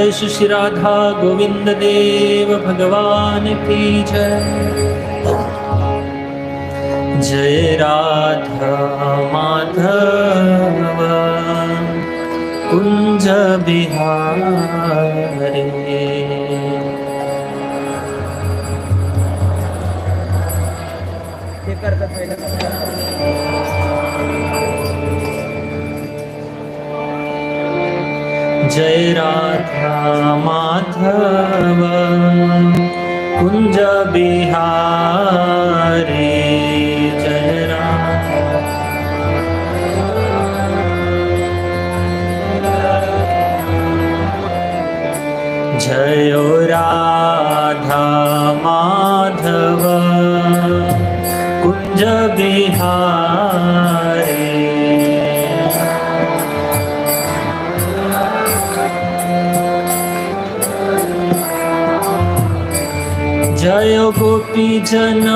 जय श्री राधा गोविंद देव भगवान की जय। जय राधा माधव कुंज बिहारी। जय राधा माधव कुंज बिहारी। जय राधा जय राधा माधव कुंज बिहारी। जय गोपी जन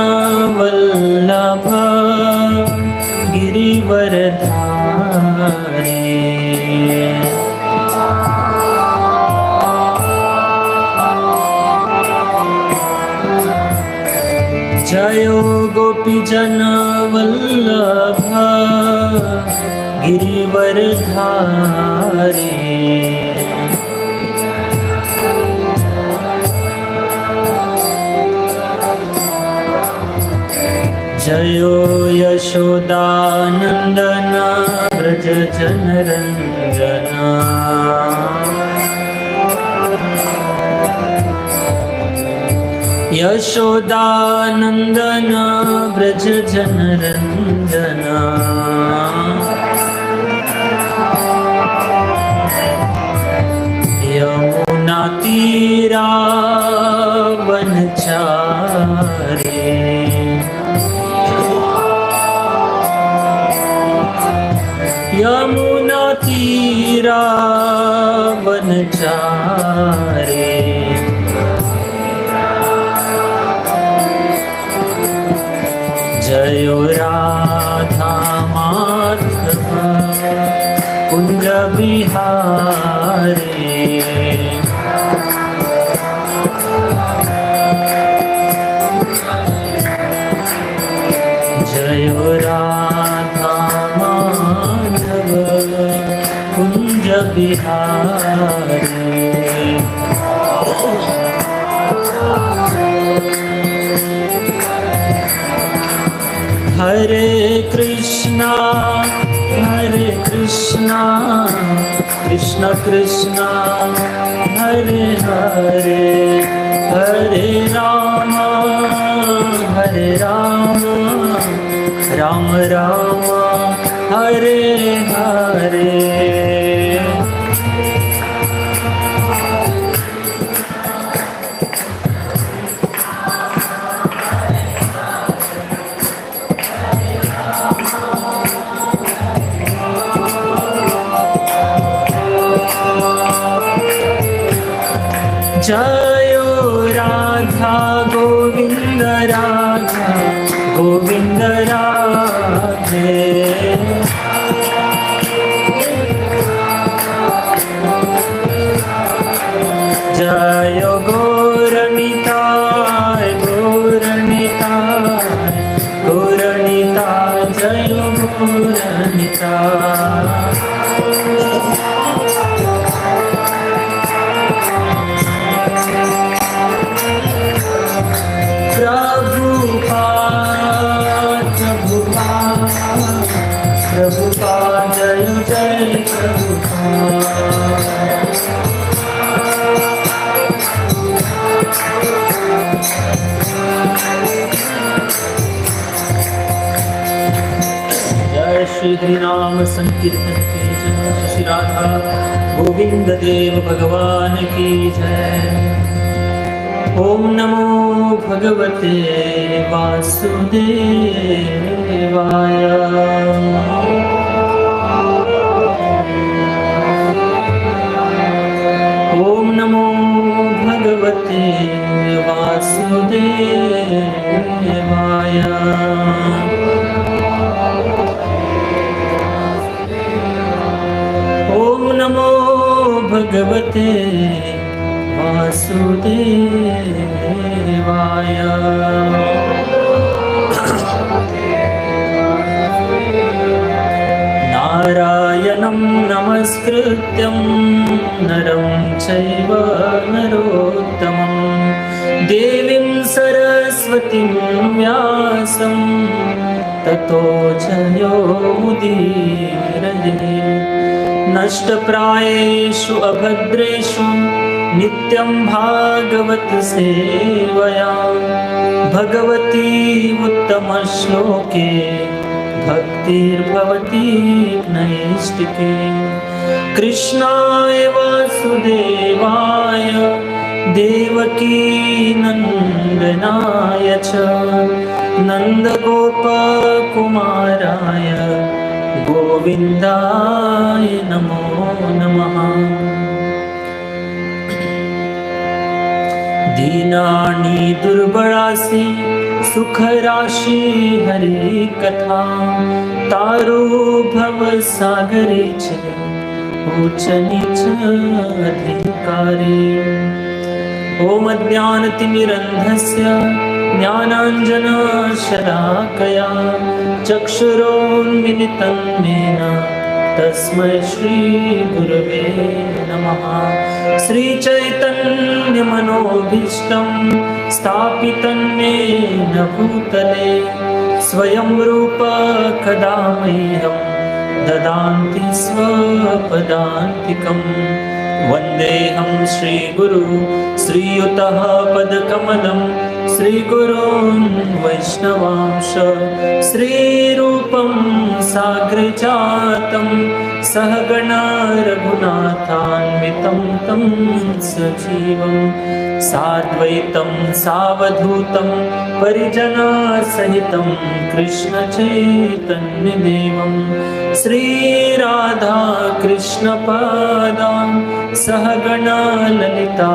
वल्लभ गिरिवरधारी। जय गोपी जन वल्लभ गिरिवरधारी। जयो यशोदानंदन व्रज जनरंजन। यशोदानंदन व्रज जनरंजन। यमुना तीरा वनचारी। यमुना तीरा वनचारी। जय राधा माधव कुंज बिहारी। जय राधा माधव कुंज बिहारी। हरे कृष्णा कृष्ण कृष्ण हरे हरे, हरे राम राम राम हरे हरे। जयो राधा गोविंद राधा गोविंद राधे। जयो गौरनिताय गौरनिताय गौरनिताय जयो गौरनिताय। प्रभुपाद जय जय प्रभुपाद। जय श्री हरिनाम संकीर्तन की जय। श्री राधा गोविंद देव भगवान की जय। ओम नमो भगवते वासुदेवाय। ओम नमो भगवते वासुदेवाय। ओम नमो भगवते वासुदेवाय। नारायणं नमस्कृत्यं नरं चैव नरोत्तमं देवीं सरस्वतीं व्यासं ततो जयो मुदीरये। नष्टप्रायेषु अभद्रेषु नित्यं भागवत सेवया भगवती उत्तमश्लोके भक्तिर्भवति नैष्टिके। कृष्णाय वासुदेवाय देवकी नन्दनाय च नन्दगोपकुमाराय गोविन्दाय नमो नमः। दीनानि दुर्बलासि सुखराशि हरि कथा तारो भवसागरे च ऊच नीच अधिकारी। ॐ अज्ञानतिमिरन्धस्य ज्ञानाञ्जनशलाकया चक्षुरोन्मिलितं येन तस्मै श्रीगुरवे नमः। श्रीचैतन्यमनोभीष्टं स्थापितं येन भूतले स्वयं रूप कदा मह्यं ददाति स्वपदान्तिकम्। वन्देऽहं श्रीगुरु श्रीयुतः पदकमलं श्रीगुरून् वैष्णवांश श्रीरूपं साग्रजातं सहगणा रघुनाथान्वितं तं सजीवं साद्वैतं सावधूतं परिजनसहितं कृष्णचैतन्यदेवं श्रीराधा कृष्णपादां सहगणा ललिता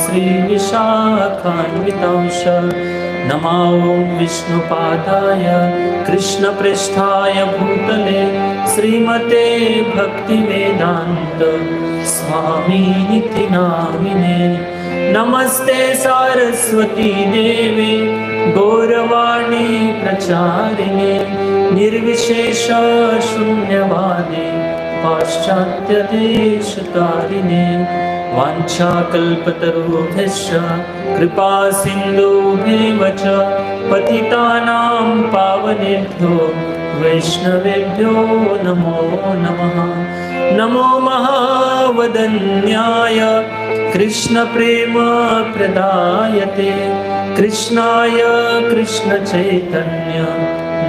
श्रीविशाखान्वितांश। नमो विष्णुपादाय कृष्णप्रेष्ठाय भूतले श्रीमते भक्तिवेदान्त स्वामिनिति नामिने। नमस्ते सारस्वती देवे गौरवाणी प्रचारिणे निर्विशेष शून्यवादे पाश्चात्यदेशतारिणे। वाञ्छाकल्पतरुभ्यश्च कृपा सिन्धुभ्येव च पतितानां पावनेभ्यो वैष्णवेभ्यो नमो नमः। नमो महावदन्याय कृष्णप्रेम प्रदायते कृष्णाय कृष्णचैतन्य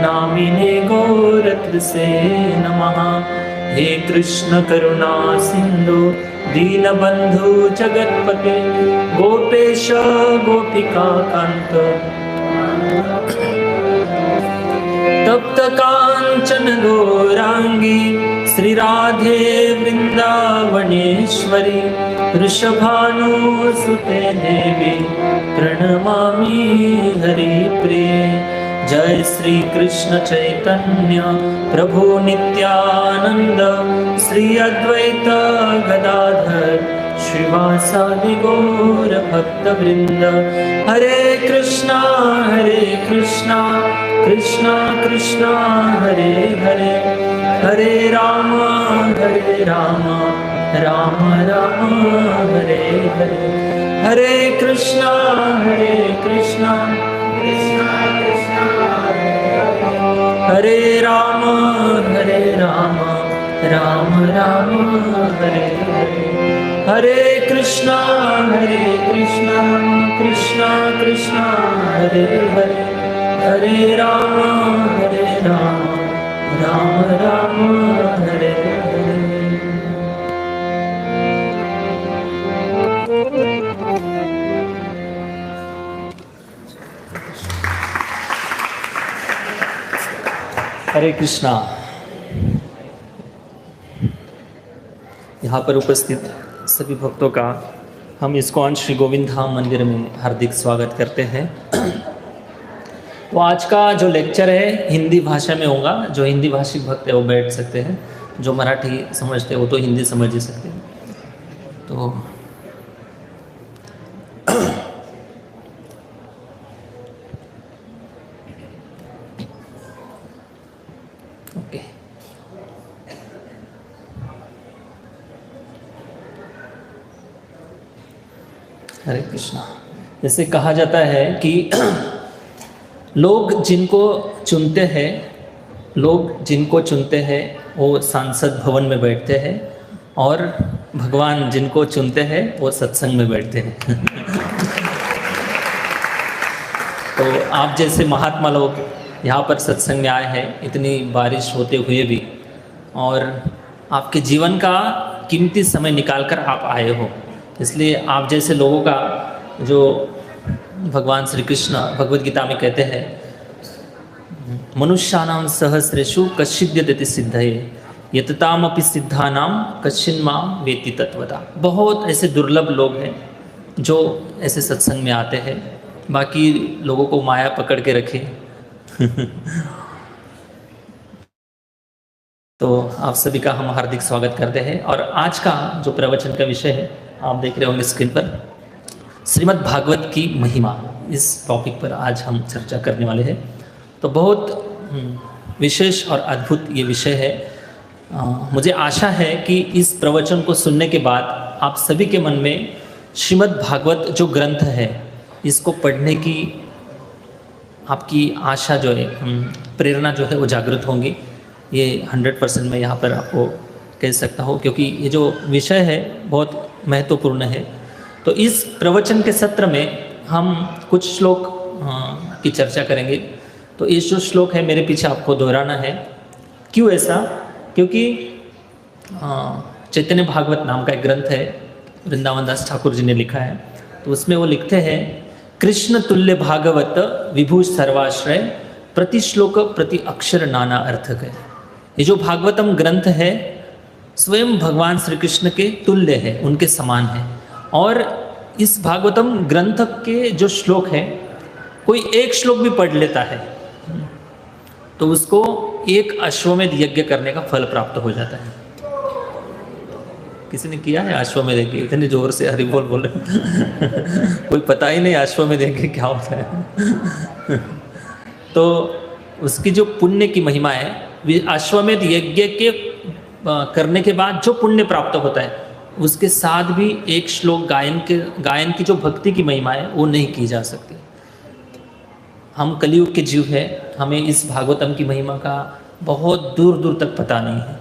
नामिने गौरत्से नमः। हे कृष्ण करुणा सिन्धु दीनबन्धु जगत्पते गोपेश गोपिका कान्त तप्त कांचन गौरांगी श्रीराधे वृंदावनेश्वरी वृषभानुसुते देवी प्रणमामि हरिप्रिये। जय श्री कृष्ण चैतन्य प्रभु नित्यानंद श्री अद्वैत गदाधर श्रीवासादि गौर भक्तवृंद। हरे कृष्णा कृष्णा कृष्णा हरे हरे हरे राम राम राम हरे हरे। हरे कृष्णा कृष्णा कृष्णा हरे राम राम राम हरे हरे। हरे कृष्णा कृष्णा कृष्णा हरे हरे हरे राम राम राम हरे हरे। हरे कृष्णा। यहाँ पर उपस्थित सभी भक्तों का हम इस्कॉन श्री गोविंद धाम मंदिर में हार्दिक स्वागत करते हैं। तो आज का जो लेक्चर है हिंदी भाषा में होगा। जो हिंदी भाषिक भक्त है वो बैठ सकते हैं, जो मराठी समझते हैं वो तो हिंदी समझ ही सकते हैं। तो हरे कृष्णा। जैसे कहा जाता है कि लोग जिनको चुनते हैं, लोग जिनको चुनते हैं वो सांसद भवन में बैठते हैं, और भगवान जिनको चुनते हैं वो सत्संग में बैठते हैं। तो आप जैसे महात्मा लोग यहाँ पर सत्संग में आए हैं, इतनी बारिश होते हुए भी, और आपके जीवन का कीमती समय निकाल कर आप आए हो, इसलिए आप जैसे लोगों का, जो भगवान श्री कृष्ण भगवद गीता में कहते हैं, मनुष्यानां सहस्रेषु कश्चिद्यते सिद्धये यततामपि सिद्धानां कश्चिन् मां वेत्ति तत्वता। बहुत ऐसे दुर्लभ लोग हैं जो ऐसे सत्संग में आते हैं, बाकी लोगों को माया पकड़ के रखे। तो आप सभी का हम हार्दिक स्वागत करते हैं। और आज का जो प्रवचन का विषय है आप देख रहे होंगे स्क्रीन पर, श्रीमद् भागवत की महिमा। इस टॉपिक पर आज हम चर्चा करने वाले हैं। तो बहुत विशेष और अद्भुत ये विषय है। मुझे आशा है कि इस प्रवचन को सुनने के बाद आप सभी के मन में श्रीमद् भागवत जो ग्रंथ है इसको पढ़ने की आपकी आशा जो है, प्रेरणा जो है वो जागृत होंगी। ये 100% मैं यहाँ पर आपको कह सकता हूँ, क्योंकि ये जो विषय है बहुत महत्वपूर्ण है। तो इस प्रवचन के सत्र में हम कुछ श्लोक की चर्चा करेंगे। तो ये जो श्लोक है मेरे पीछे आपको दोहराना है। क्यों ऐसा? क्योंकि चैतन्य भागवत नाम का एक ग्रंथ है, वृंदावन दास ठाकुर जी ने लिखा है। तो उसमें वो लिखते हैं, कृष्ण तुल्य भागवत विभू सर्वाश्रय प्रति श्लोक प्रति अक्षर नाना अर्थक है। ये जो भागवतम ग्रंथ है स्वयं भगवान श्री कृष्ण के तुल्य है, उनके समान है। और इस भागवतम ग्रंथ के जो श्लोक है, कोई एक श्लोक भी पढ़ लेता है तो उसको एक अश्वमेध यज्ञ करने का फल प्राप्त हो जाता है। किसी ने किया है अश्वमेध यज्ञ? इतने जोर से हरि बोल बोले। कोई पता ही नहीं अश्वमेध यज्ञ क्या होता है। तो उसकी जो पुण्य की महिमा है, अश्वमेध यज्ञ के करने के बाद जो पुण्य प्राप्त होता है उसके साथ भी एक श्लोक गायन की जो भक्ति की महिमा है वो नहीं की जा सकती। हम कलियुग के जीव हैं, हमें इस भागवतम की महिमा का बहुत दूर दूर तक पता नहीं है।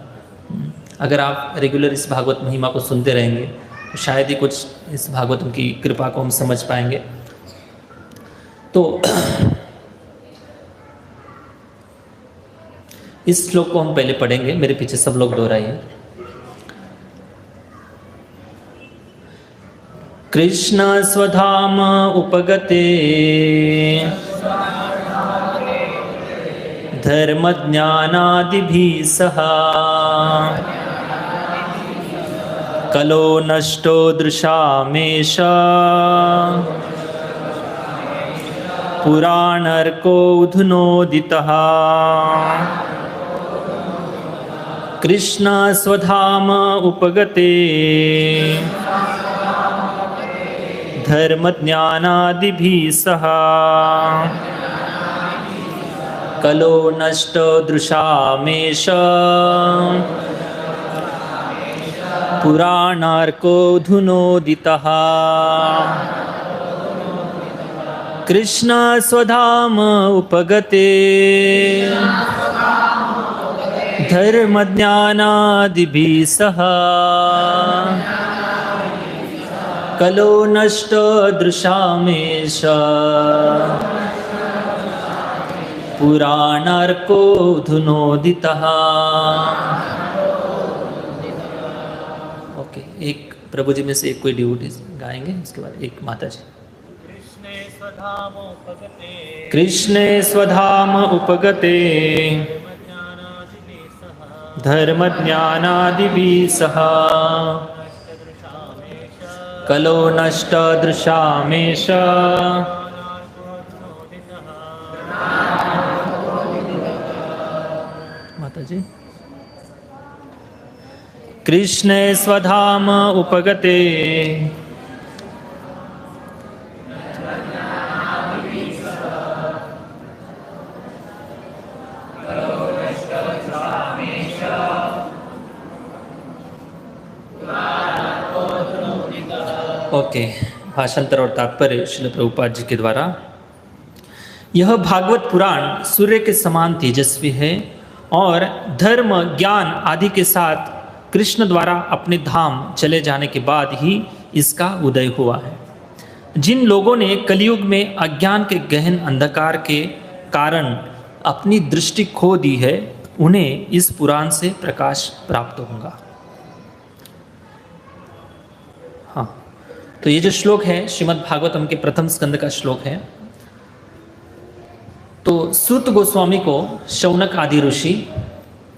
अगर आप रेगुलर इस भागवत महिमा को सुनते रहेंगे तो शायद ही कुछ इस भागवतम की कृपा को हम समझ पाएंगे। तो इस श्लोक को हम पहले पढ़ेंगे, मेरे पीछे सब लोग दोहराइए। कृष्ण स्वधाम उपगते धर्म ज्ञानादिभिः सह कलो नष्टो दृशामेष पुराणर्को धुनोदितः। कृष्ण स्वधाम उपगते धर्म ज्ञानादिभिः सह कलो नष्ट दृशामेष पुराणार्को धुनोदितः। कृष्ण स्वधाम उपगते धर्म ज्ञानादिभिः सह कलो नष्ट दृशामेष पुराणार्को धुनोदितः। ओके, एक प्रभु जी में से एक कोई डिवोटी गाएंगे, उसके बाद एक माता जी। कृष्णे स्वधाम उपगते धर्म ज्ञानादिभिः सह कलो नष्ट दृशामेष। माता जी। कृष्णे स्वधाम उपगते ओके, भाषांतर और तात्पर्य श्रील प्रभुपाद जी के द्वारा। यह भागवत पुराण सूर्य के समान तेजस्वी है और धर्म ज्ञान आदि के साथ कृष्ण द्वारा अपने धाम चले जाने के बाद ही इसका उदय हुआ है। जिन लोगों ने कलयुग में अज्ञान के गहन अंधकार के कारण अपनी दृष्टि खो दी है, उन्हें इस पुराण से प्रकाश प्राप्त होगा। हाँ, तो ये जो श्लोक है श्रीमद् भागवतम के प्रथम स्कंद का श्लोक है। तो सूत गोस्वामी को शौनक आदि ऋषि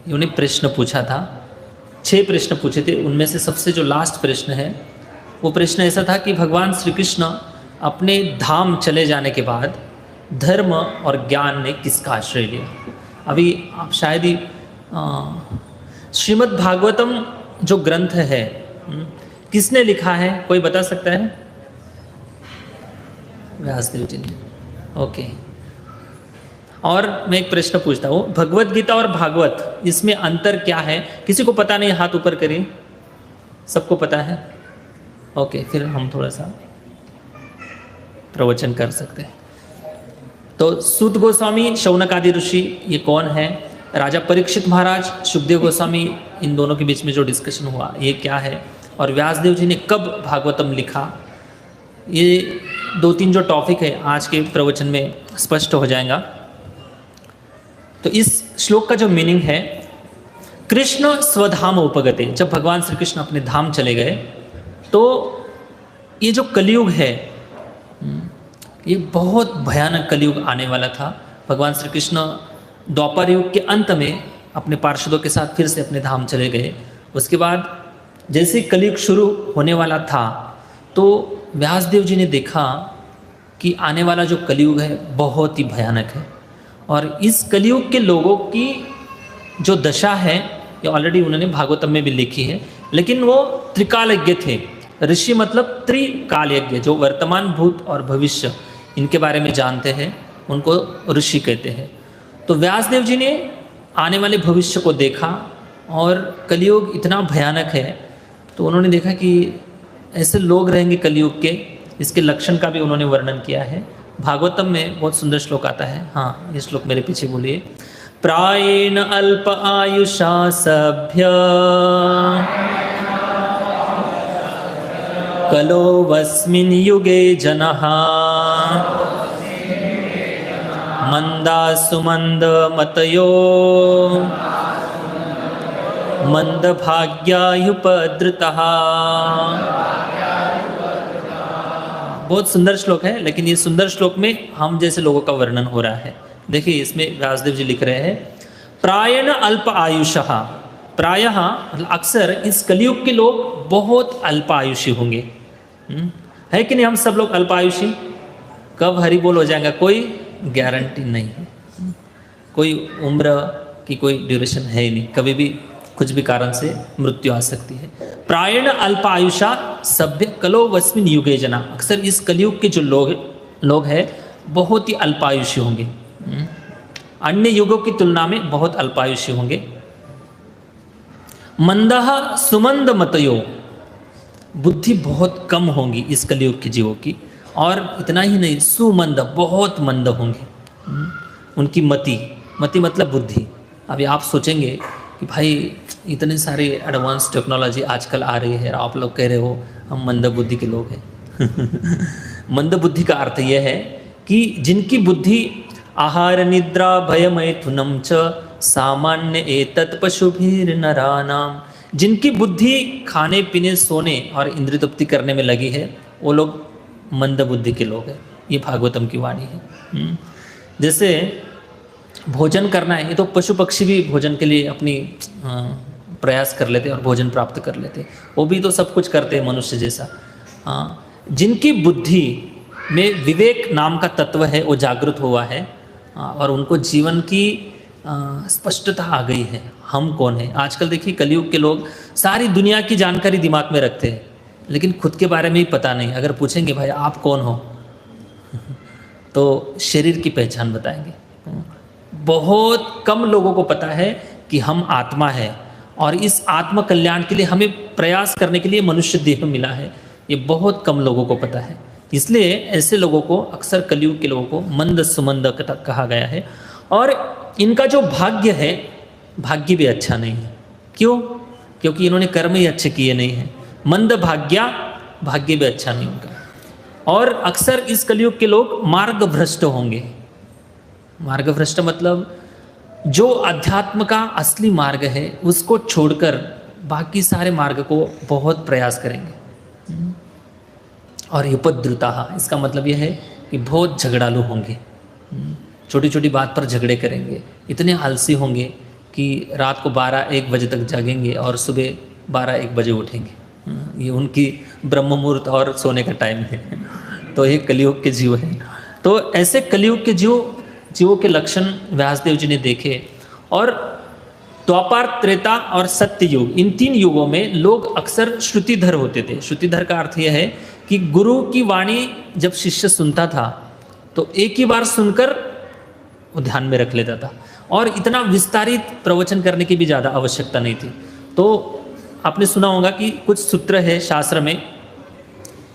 उन्हें प्रश्न पूछा था, 6 प्रश्न पूछे थे। उनमें से सबसे जो लास्ट प्रश्न है वो प्रश्न ऐसा था कि भगवान श्री कृष्ण अपने धाम चले जाने के बाद धर्म और ज्ञान ने किसका आश्रय लिया। अभी आप शायद ही श्रीमद् भागवतम जो ग्रंथ है किसने लिखा है, कोई बता सकता है? व्यासदेव जी ने। ओके, और मैं एक प्रश्न पूछता हूँ, भगवत गीता और भागवत इसमें अंतर क्या है? किसी को पता नहीं, हाथ ऊपर करिए। सबको पता है? ओके, फिर हम थोड़ा सा प्रवचन कर सकते हैं। तो सूत गोस्वामी, शौनक आदि ऋषि, ये कौन है? राजा परीक्षित महाराज, सुखदेव गोस्वामी, इन दोनों के बीच में जो डिस्कशन हुआ ये क्या है? और व्यासदेव जी ने कब भागवतम लिखा? ये 2-3 जो टॉपिक है आज के प्रवचन में स्पष्ट हो जाएगा। तो इस श्लोक का जो मीनिंग है, कृष्ण स्वधाम उपगते, जब भगवान श्री कृष्ण अपने धाम चले गए तो ये जो कलयुग है ये बहुत भयानक कलयुग आने वाला था। भगवान श्री कृष्ण द्वापर युग के अंत में अपने पार्षदों के साथ फिर से अपने धाम चले गए। उसके बाद जैसे कलयुग शुरू होने वाला था तो व्यासदेव जी ने देखा कि आने वाला जो कलयुग है बहुत ही भयानक है, और इस कलयुग के लोगों की जो दशा है ये ऑलरेडी उन्होंने भागवतम में भी लिखी है। लेकिन वो त्रिकालज्ञ थे। ऋषि मतलब त्रिकालज्ञ, जो वर्तमान, भूत और भविष्य इनके बारे में जानते हैं, उनको ऋषि कहते हैं। तो व्यासदेव जी ने आने वाले भविष्य को देखा और कलयुग इतना भयानक है, तो उन्होंने देखा कि ऐसे लोग रहेंगे कलयुग के, इसके लक्षण का भी उन्होंने वर्णन किया है। भागवतम में बहुत सुंदर श्लोक आता है। हाँ, ये श्लोक मेरे पीछे बोलिए। प्रायेण अल्प आयुषा सभ्य कलो वस्मिन् युगे जनः मंदा सुमंद मतयो मंद भाग्यायुपद्रुतः। बहुत सुंदर श्लोक है, लेकिन ये सुंदर श्लोक में हम जैसे लोगों का वर्णन हो रहा है। देखिए इसमें व्यासदेव जी लिख रहे हैं, प्रायेण अल्प आयुषः, प्रायः मतलब अक्सर इस कलयुग के लोग बहुत अल्प आयुषी होंगे। है कि नहीं? हम सब लोग अल्प आयुषी। कब हरि बोल हो जाएगा कोई गारंटी नहीं है। कोई उम्र की कोई ड्यूरेशन है ही नहीं, कभी भी कुछ भी कारण से मृत्यु आ सकती है। प्रायेण अल्प आयुषा सभ्य कलो वस्मिन् युगे जना, अक्सर इस कलयुग के जो लोग हैं बहुत ही अल्पायुषी होंगे, अन्य युगों की तुलना में बहुत अल्पायुषी होंगे। मंदः सुमंद मतयो, बुद्धि बहुत कम होगी इस कलयुग के जीवों की, और इतना ही नहीं, सुमंद, बहुत मंद होंगे उनकी मति मतलब बुद्धि। अभी आप सोचेंगे कि भाई इतने सारे एडवांस टेक्नोलॉजी आजकल आ रही है, आप लोग कह रहे हो हम मंद बुद्धि के लोग हैं। मंद बुद्धि का अर्थ यह है कि जिनकी बुद्धि आहार निद्रा भय मैथुनम च सामान्य एतत् पशुभिर्नरानाम, जिनकी बुद्धि खाने पीने सोने और इंद्रिय तृप्ति करने में लगी है, वो लोग मंद बुद्धि के लोग हैं। ये भागवतम की वाणी है। जैसे भोजन करना है, ये तो पशु पक्षी भी भोजन के लिए अपनी प्रयास कर लेते और भोजन प्राप्त कर लेते, वो भी तो सब कुछ करते हैं मनुष्य जैसा। जिनकी बुद्धि में विवेक नाम का तत्व है वो जागृत हुआ है और उनको जीवन की स्पष्टता आ गई है, हम कौन है। आजकल देखिए कलयुग के लोग सारी दुनिया की जानकारी दिमाग में रखते हैं, लेकिन खुद के बारे में ही पता नहीं। अगर पूछेंगे भाई आप कौन हो तो शरीर की पहचान बताएंगे। बहुत कम लोगों को पता है कि हम आत्मा है, और इस आत्म कल्याण के लिए हमें प्रयास करने के लिए मनुष्य देह मिला है। ये बहुत कम लोगों को पता है। इसलिए ऐसे लोगों को अक्सर कलयुग के लोगों को मंद सुमंद कहा गया है। और इनका जो भाग्य है, भाग्य भी अच्छा नहीं है। क्यों? क्योंकि इन्होंने कर्म ही अच्छे किए नहीं हैं। मंद भाग्या, भाग्य भी अच्छा नहीं उनका। और अक्सर इस कलयुग के लोग मार्ग भ्रष्ट होंगे। मार्ग भ्रष्ट मतलब जो अध्यात्म का असली मार्ग है उसको छोड़कर बाकी सारे मार्ग को बहुत प्रयास करेंगे। और उपद्रुता, इसका मतलब यह है कि बहुत झगड़ालू होंगे, छोटी छोटी बात पर झगड़े करेंगे, इतने आलसी होंगे कि रात को 12-1 बजे तक जागेंगे और सुबह 12-1 बजे उठेंगे। ये उनकी ब्रह्म मुहूर्त और सोने का टाइम है। तो ये कलयुग के जीव हैं। तो ऐसे कलयुग के जीवों के लक्षण व्यासदेव जी ने देखे। और द्वापर, त्रेता और सत्य युग, इन 3 युगों में लोग अक्सर श्रुतिधर होते थे। श्रुतिधर का अर्थ यह है कि गुरु की वाणी जब शिष्य सुनता था तो एक ही बार सुनकर वो ध्यान में रख लेता था, और इतना विस्तारित प्रवचन करने की भी ज़्यादा आवश्यकता नहीं थी। तो आपने सुना होगा कि कुछ सूत्र है शास्त्र में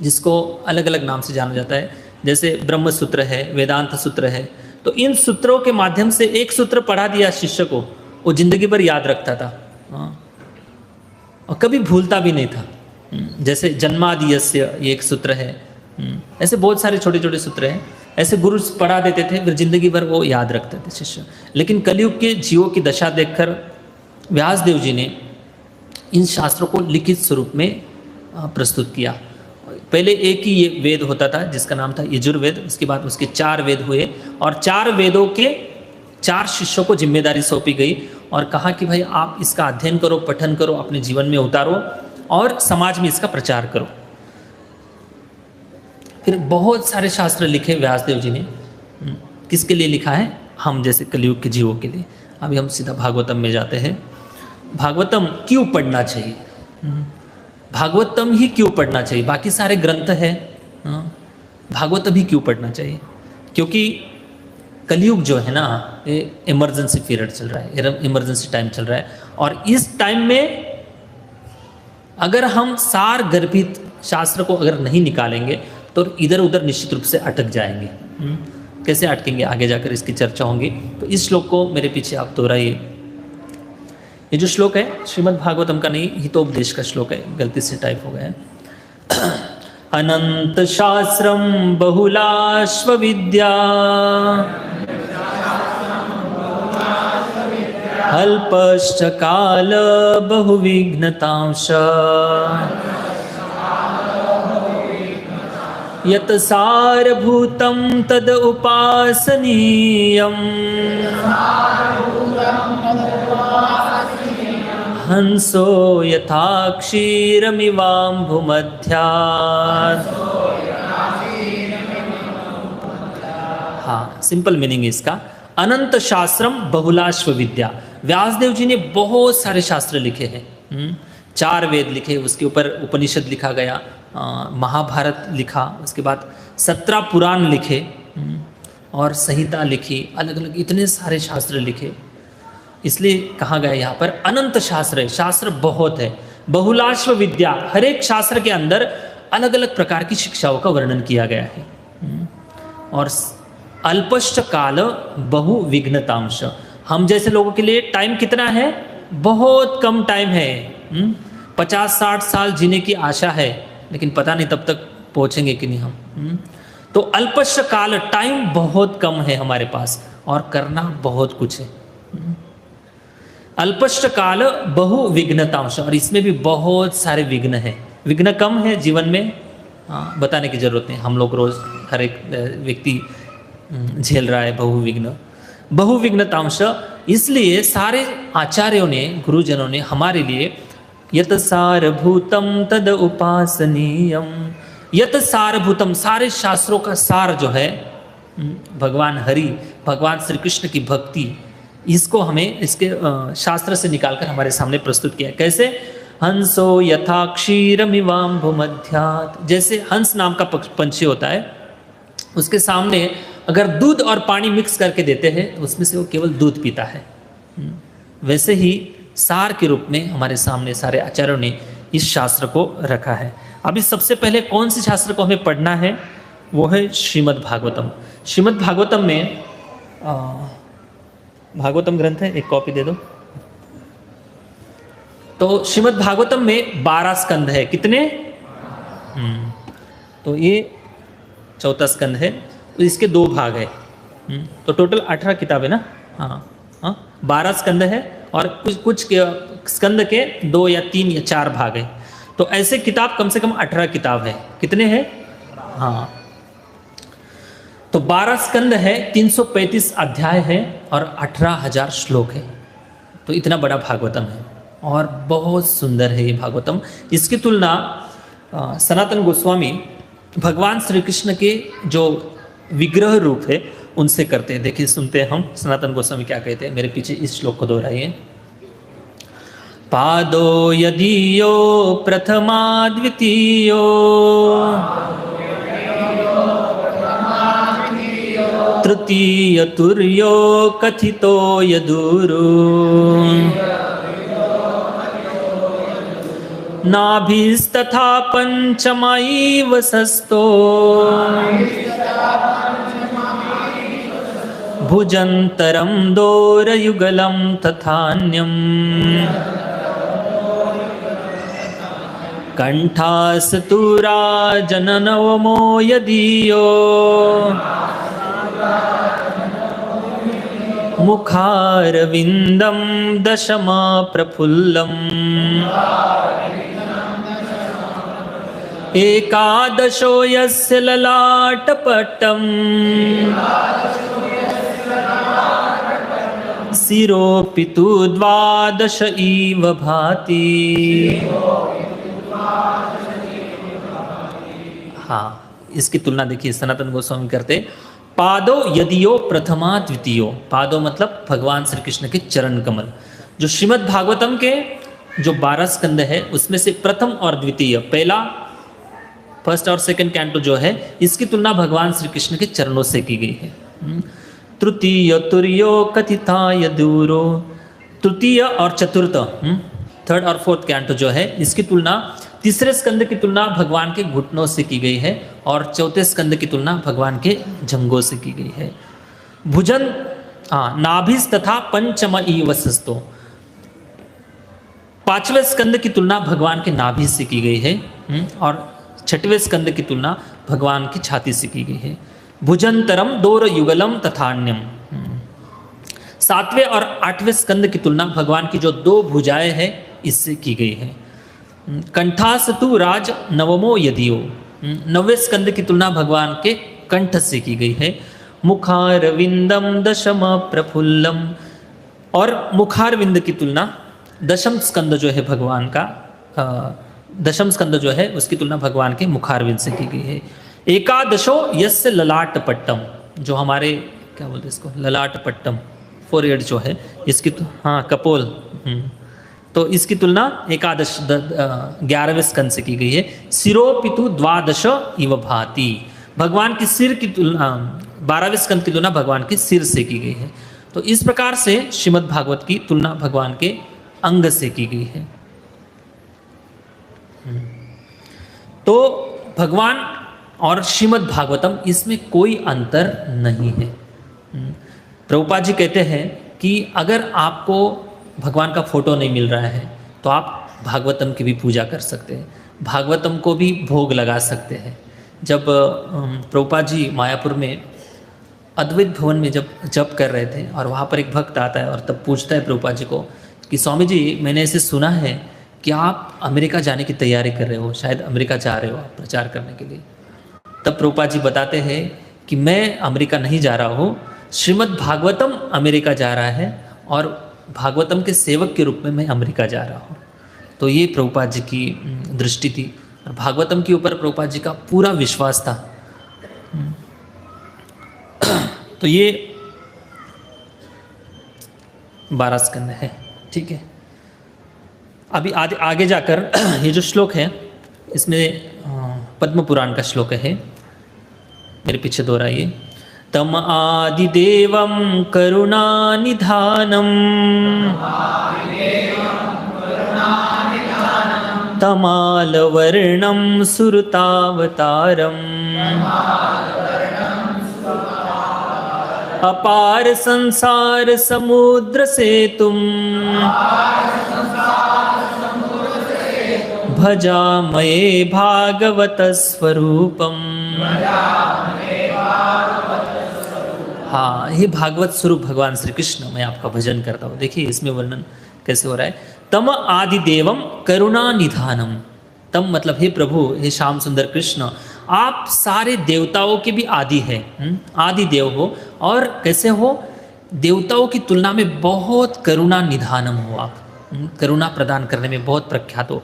जिसको अलग अलग नाम से जाना जाता है, जैसे ब्रह्म सूत्र है, वेदांत सूत्र है। तो इन सूत्रों के माध्यम से एक सूत्र पढ़ा दिया शिष्य को, वो जिंदगी भर याद रखता था। और कभी भूलता भी नहीं था। जैसे जन्मादियस्य, ये एक सूत्र है। ऐसे बहुत सारे छोटे छोटे सूत्र हैं, ऐसे गुरु पढ़ा देते थे, फिर जिंदगी भर वो याद रखते थे शिष्य। लेकिन कलयुग के जीवों की दशा देखकर व्यासदेव जी ने इन शास्त्रों को लिखित स्वरूप में प्रस्तुत किया। पहले एक ही ये वेद होता था जिसका नाम था यजुर्वेद, उसके बाद उसके 4 वेद हुए, और 4 वेदों के 4 शिष्यों को जिम्मेदारी सौंपी गई और कहा कि भाई आप इसका अध्ययन करो, पठन करो, अपने जीवन में उतारो और समाज में इसका प्रचार करो। फिर बहुत सारे शास्त्र लिखे व्यासदेव जी ने। किसके लिए लिखा है? हम जैसे कलयुग के जीवों के लिए। अभी हम सीधा भागवतम में जाते हैं। भागवतम क्यों पढ़ना चाहिए? भागवतम ही क्यों पढ़ना चाहिए? बाकी सारे ग्रंथ हैं, भागवतम ही क्यों पढ़ना चाहिए? क्योंकि कलयुग जो है ना, ये इमरजेंसी पीरियड चल रहा है, इमरजेंसी टाइम चल रहा है। और इस टाइम में अगर हम सार गर्भित शास्त्र को अगर नहीं निकालेंगे तो इधर उधर निश्चित रूप से अटक जाएंगे। कैसे अटकेंगे, आगे जाकर इसकी चर्चा होगी। तो इस श्लोक को मेरे पीछे आप दोहराइए। ये जो श्लोक है श्रीमद् भागवतम का नहीं, हितोपदेश का श्लोक है, गलती से टाइप हो गया है। अनंत शास्त्रम बहुलाश्व विद्या अल्पश्च काल बहुविघ्नतांश यत् सारभूतं तद उपासनीयम् हंसो यथा क्षीरमिवाम्भुमध्यात्। हाँ, सिंपल मीनिंग इसका, अनंत शास्त्रम बहुलाश्व विद्या। व्यासदेव जी ने बहुत सारे शास्त्र लिखे हैं। 4 वेद लिखे, उसके ऊपर उपनिषद लिखा गया, महाभारत लिखा, उसके बाद 17 पुराण लिखे और संहिता लिखी, अलग अलग इतने सारे शास्त्र लिखे। इसलिए कहा गया यहाँ पर अनंत शास्त्र है, शास्त्र बहुत है। बहुलाश्व विद्या, हर एक शास्त्र के अंदर अलग अलग प्रकार की शिक्षाओं का वर्णन किया गया है। और अल्पश्च काल बहु विघ्नतांश, हम जैसे लोगों के लिए टाइम कितना है? बहुत कम टाइम है। 50-60 साल जीने की आशा है, लेकिन पता नहीं तब तक पहुंचेंगे कि नहीं हम। तो अल्पश्च काल, टाइम बहुत कम है हमारे पास और करना बहुत कुछ है। अल्पश्च काल बहु विघ्नतांश, और इसमें भी बहुत सारे विघ्न हैं। विघ्न कम है जीवन में, बताने की जरूरत नहीं, हम लोग रोज हर एक व्यक्ति झेल रहा है बहुविघ्नतांश। इसलिए सारे आचार्यों ने, गुरुजनों ने हमारे लिए यत सारभूतम तद उपासनीयम, यत सारभूतम, सारे शास्त्रों का सार जो है भगवान हरि, भगवान श्री कृष्ण की भक्ति, इसको हमें इसके शास्त्र से निकालकर हमारे सामने प्रस्तुत किया। कैसे? हंसो यथा क्षीरमिवाम्भुमध्यात्, जैसे हंस नाम का पंछी होता है, उसके सामने अगर दूध और पानी मिक्स करके देते हैं तो उसमें से वो केवल दूध पीता है। वैसे ही सार के रूप में हमारे सामने सारे आचार्यों ने इस शास्त्र को रखा है। अभी सबसे पहले कौन से शास्त्र को हमें पढ़ना है, वो है श्रीमद् भागवतम। श्रीमद् भागवतम में भागवतम ग्रंथ है, एक कॉपी दे दो। तो श्रीमद् भागवतम में 12 स्कंद है। कितने? तो ये चौथा स्कंद है, तो इसके 2 भाग है। तो टोटल 18 किताब है ना। हाँ, 12 स्कंद है और कुछ स्कंद के 2 या 3 या 4 भाग है। तो ऐसे किताब कम से कम 18 किताब है। कितने हैं? हाँ, तो 12 स्कंद है, 335 अध्याय है और 18,000 श्लोक है। तो इतना बड़ा भागवतम है और बहुत सुंदर है ये भागवतम। इसकी तुलना सनातन गोस्वामी भगवान श्री कृष्ण के जो विग्रह रूप है उनसे करते हैं। देखिए, सुनते हैं हम सनातन गोस्वामी क्या कहते हैं। मेरे पीछे इस श्लोक को दोहराइए। पादो यदीयो प्रथमा द्वितीयो तृतीय तुर्यो कथितो यदुरु नाभिस्तथा पंचमैव सस्तो भुजन्तरं दोरयुगलं तथान्यम् कंठास्तुराजननवमो यदीयो मुखारविन्दं दशमा प्रफुल्लम् एकादशो यस्य ललाटपट्टम् शिरोऽपि तु 12 इव भाति। हाँ, इसकी तुलना देखिए सनातन गोस्वामी करते। पादो यदियो प्रथमा द्वितीयो, पादो मतलब भगवान श्री कृष्ण के चरण कमल। जो श्रीमद् भागवतम के जो 12 स्कंद है उसमें से प्रथम और द्वितीय, पहला फर्स्ट और सेकंड कैंटो जो है, इसकी तुलना भगवान श्री कृष्ण के चरणों से की गई है। तृतीय तुर्यो कथिता यदूरो, तृतीय और चतुर्थ, थर्ड और फोर्थ कैंटो जो है, इसकी तुलना तीसरे स्कंद की तुलना भगवान के घुटनों से की गई है और चौथे स्कंद की तुलना भगवान के जंघों से की गई है। भुजन नाभिस तथा पंचम वसस्तो, 5वें स्कंद की तुलना भगवान के नाभि से की गई है और 6वें स्कंद की तुलना भगवान की छाती से की गई है। भुजंतरम दोर युगलम तथान्यम, 7वें और 8वें स्कंद की तुलना भगवान की जो 2 भुजाएं हैं इससे की गई है। कंठासतु राज नवमो यदियो, 9वें स्कंद की तुलना भगवान के कंठ से की गई है। मुखारविंदम दशम प्रफुल्लम, और मुखारविंद की तुलना दशम स्कंद जो है भगवान का, दशम स्कंद जो है उसकी तुलना भगवान के मुखारविंद से की गई है। एकादशो यस्य ललाट पट्टम, जो हमारे क्या बोलते हैं इसको, ललाट पट्टम, फोरहेड जो है इसकी कपोल, तो इसकी तुलना एकादश 11वें स्कंद से की गई है। सिरोपितु 12 इव भाति, भगवान की सिर की तुलना 12वें स्कंद की तुलना भगवान के सिर से की गई है। तो इस प्रकार से श्रीमद् भागवत की तुलना भगवान के अंग से की गई है। तो भगवान और श्रीमद् भागवतम इसमें कोई अंतर नहीं है। प्रभुपाद जी कहते हैं कि अगर आपको भगवान का फोटो नहीं मिल रहा है तो आप भागवतम की भी पूजा कर सकते हैं, भागवतम को भी भोग लगा सकते हैं। जब प्रभुपाद जी मायापुर में अद्वैत भवन में जब जप कर रहे थे और वहाँ पर एक भक्त आता है और तब पूछता है प्रभुपाद जी को कि स्वामी जी, मैंने ऐसे सुना है कि आप अमेरिका जाने की तैयारी कर रहे हो, शायद अमेरिका जा रहे हो आप प्रचार करने के लिए। तब प्रभुपाद जी बताते हैं कि मैं अमेरिका नहीं जा रहा हूँ, श्रीमद् भागवतम अमेरिका जा रहा है और भागवतम के सेवक के रूप में मैं अमेरिका जा रहा हूँ। तो ये प्रभुपाद जी की दृष्टि थी और भागवतम के ऊपर प्रभुपाद जी का पूरा विश्वास था। तो ये 12 स्कंद है, ठीक है। अभी आगे जाकर ये जो श्लोक है इसमें पद्म पुराण का श्लोक है, मेरे पीछे दोहराइए। तम आदिदेवं करुणानिधानं तमालवर्णं सुरतावतारम् अपार संसार समुद्र सेतुं भजामहे भागवत स्वरूपम। हाँ, ये भागवत स्वरूप भगवान श्री कृष्ण, मैं आपका भजन करता हूँ। देखिए इसमें वर्णन कैसे हो रहा है। तम आदि देवम करुणा निधानम। तम मतलब हे प्रभु, हे श्याम सुंदर कृष्ण, आप सारे देवताओं के भी आदि है, आदि देव हो। और कैसे हो? देवताओं की तुलना में बहुत करुणा निधानम हो आप, करुणा प्रदान करने में बहुत प्रख्यात हो।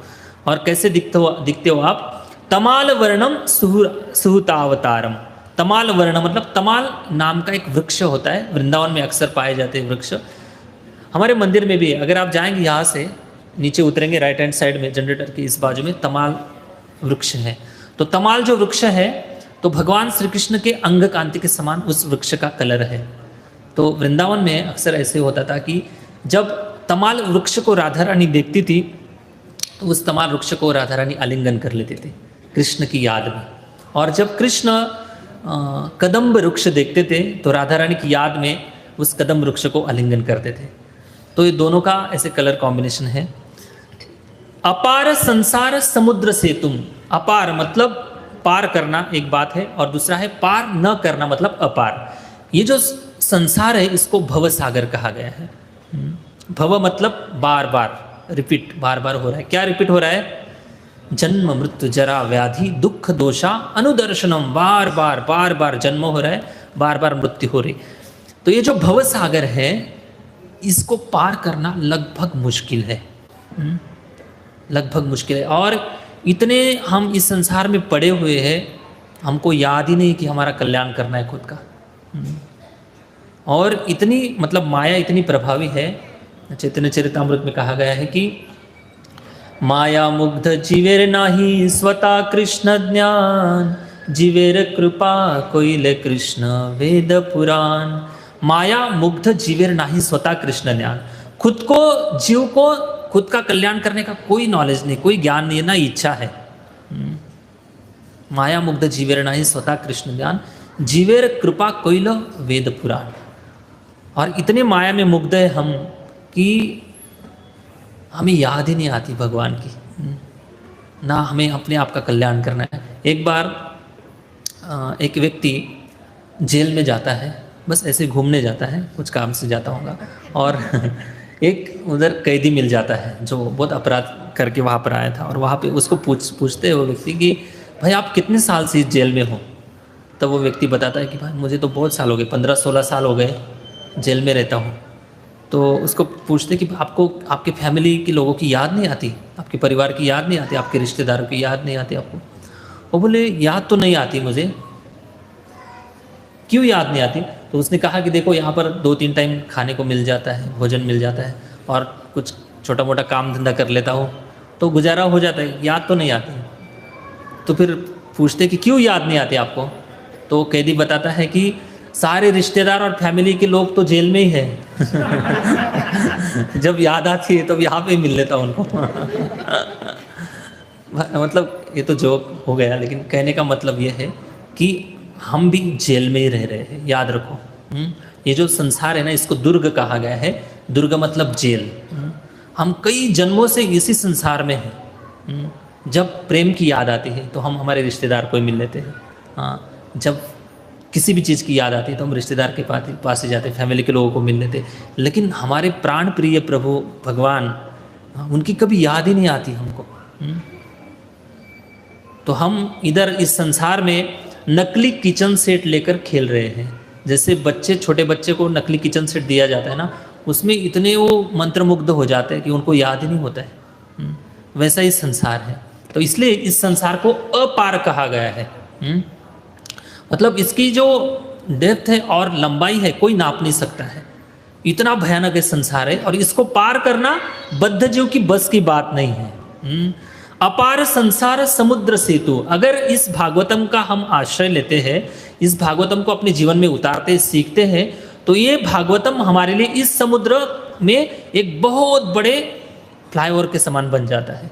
और कैसे दिखते हो आप? तमाल वर्णम सुहृतावतारम। तमाल वर्ण मतलब तमाल नाम का एक वृक्ष होता है, वृंदावन में अक्सर पाए जाते हैं वृक्ष। हमारे मंदिर में भी, अगर आप जाएंगे यहाँ से नीचे उतरेंगे राइट हैंड साइड में जनरेटर के इस बाजू में तमाल वृक्ष है। तो तमाल जो वृक्ष है तो भगवान श्री कृष्ण के अंग कांति के समान उस वृक्ष का कलर है। तो वृंदावन में अक्सर ऐसे होता था कि जब तमाल वृक्ष को राधा रानी देखती थी तो उस तमाल वृक्ष को राधा रानी आलिंगन कर लेते थे कृष्ण की याद में। और जब कृष्ण कदम्ब वृक्ष देखते थे तो राधा रानी की याद में उस कदम्ब वृक्ष को आलिंगन करते थे। तो ये दोनों का ऐसे कलर कॉम्बिनेशन है। अपार संसार समुद्र सेतुम। अपार मतलब पार करना एक बात है, और दूसरा है पार न करना मतलब अपार। ये जो संसार है इसको भव सागर कहा गया है। भव मतलब बार बार रिपीट, बार बार हो रहा है। क्या रिपीट हो रहा है? जन्म मृत्यु जरा व्याधि दुख दोषा अनुदर्शनम। बार बार जन्म हो रहा है, बार बार मृत्यु हो रही। तो ये जो भव सागर है इसको पार करना लगभग मुश्किल है, लगभग मुश्किल है। और इतने हम इस संसार में पड़े हुए हैं, हमको याद ही नहीं कि हमारा कल्याण करना है खुद का। और इतनी मतलब माया इतनी प्रभावी है। चैतन्य चरितामृत में कहा गया है कि माया मुग्ध जीवेर नाही स्वता कृष्ण ज्ञान, जीवेर कृपा कोइले कृष्ण वेद पुराण। माया मुग्ध जीवेर नाही स्वता कृष्ण ज्ञान। खुद को, जीव को खुद का कल्याण करने का कोई नॉलेज नहीं, कोई ज्ञान नहीं, ना इच्छा है। माया मुग्ध जीवेर नाही स्वता कृष्ण ज्ञान, जीवेर कृपा कोइल वेद पुराण। और इतने माया में मुग्ध है हम कि हमें याद ही नहीं आती भगवान की, ना हमें अपने आप का कल्याण करना है। एक बार एक व्यक्ति जेल में जाता है, बस ऐसे घूमने जाता है, कुछ काम से जाता होगा, और एक उधर कैदी मिल जाता है जो बहुत अपराध करके वहाँ पर आया था। और वहाँ पे उसको पूछते हैं वो व्यक्ति कि भाई आप कितने साल से इस जेल में हो? तब वो व्यक्ति बताता है कि भाई मुझे तो बहुत साल हो गए, 15-16 साल हो गए जेल में रहता हूँ। तो उसको पूछते कि आपको आपके फैमिली के लोगों की याद नहीं आती, आपके परिवार की याद नहीं आती, आपके रिश्तेदारों की याद नहीं आती आपको? वो बोले याद तो नहीं आती मुझे। क्यों याद नहीं आती? तो उसने कहा कि देखो यहाँ पर 2-3 टाइम खाने को मिल जाता है, भोजन मिल जाता है, और कुछ छोटा मोटा काम धंधा कर लेता हूँ तो गुजारा हो जाता है, याद तो नहीं आती। तो फिर पूछते कि क्यों याद नहीं आती आपको? तो कैदी बताता है कि सारे रिश्तेदार और फैमिली के लोग तो जेल में ही है। जब याद आती है तो यहाँ पे मिल लेता उनको। मतलब ये तो जोक हो गया, लेकिन कहने का मतलब ये है कि हम भी जेल में ही रह रहे हैं, याद रखो। ये जो संसार है ना इसको दुर्ग कहा गया है। दुर्ग मतलब जेल। हम कई जन्मों से इसी संसार में हैं। जब प्रेम की याद आती है तो हम हमारे रिश्तेदार को ही मिल लेते हैं। हाँ, जब किसी भी चीज़ की याद आती है तो हम रिश्तेदार के पास ही जाते हैं, फैमिली के लोगों को मिल लेते हैं। लेकिन हमारे प्राण प्रिय प्रभु भगवान, उनकी कभी याद ही नहीं आती हमको। तो हम इधर इस संसार में नकली किचन सेट लेकर खेल रहे हैं। जैसे बच्चे, छोटे बच्चे को नकली किचन सेट दिया जाता है ना, उसमें इतने वो मंत्रमुग्ध हो जाते हैं कि उनको याद ही नहीं होता है। वैसा ही संसार है। तो इसलिए इस संसार को अपार कहा गया है। मतलब इसकी जो डेप्थ है और लंबाई है कोई नाप नहीं सकता है। इतना भयानक है संसार है, और इसको पार करना बद्ध जीव की बस की बात नहीं है। अपार संसार समुद्र सेतु। अगर इस भागवतम का हम आश्रय लेते हैं, इस भागवतम को अपने जीवन में उतारते सीखते हैं, तो ये भागवतम हमारे लिए इस समुद्र में एक बहुत बड़े फ्लाईओवर के समान बन जाता है।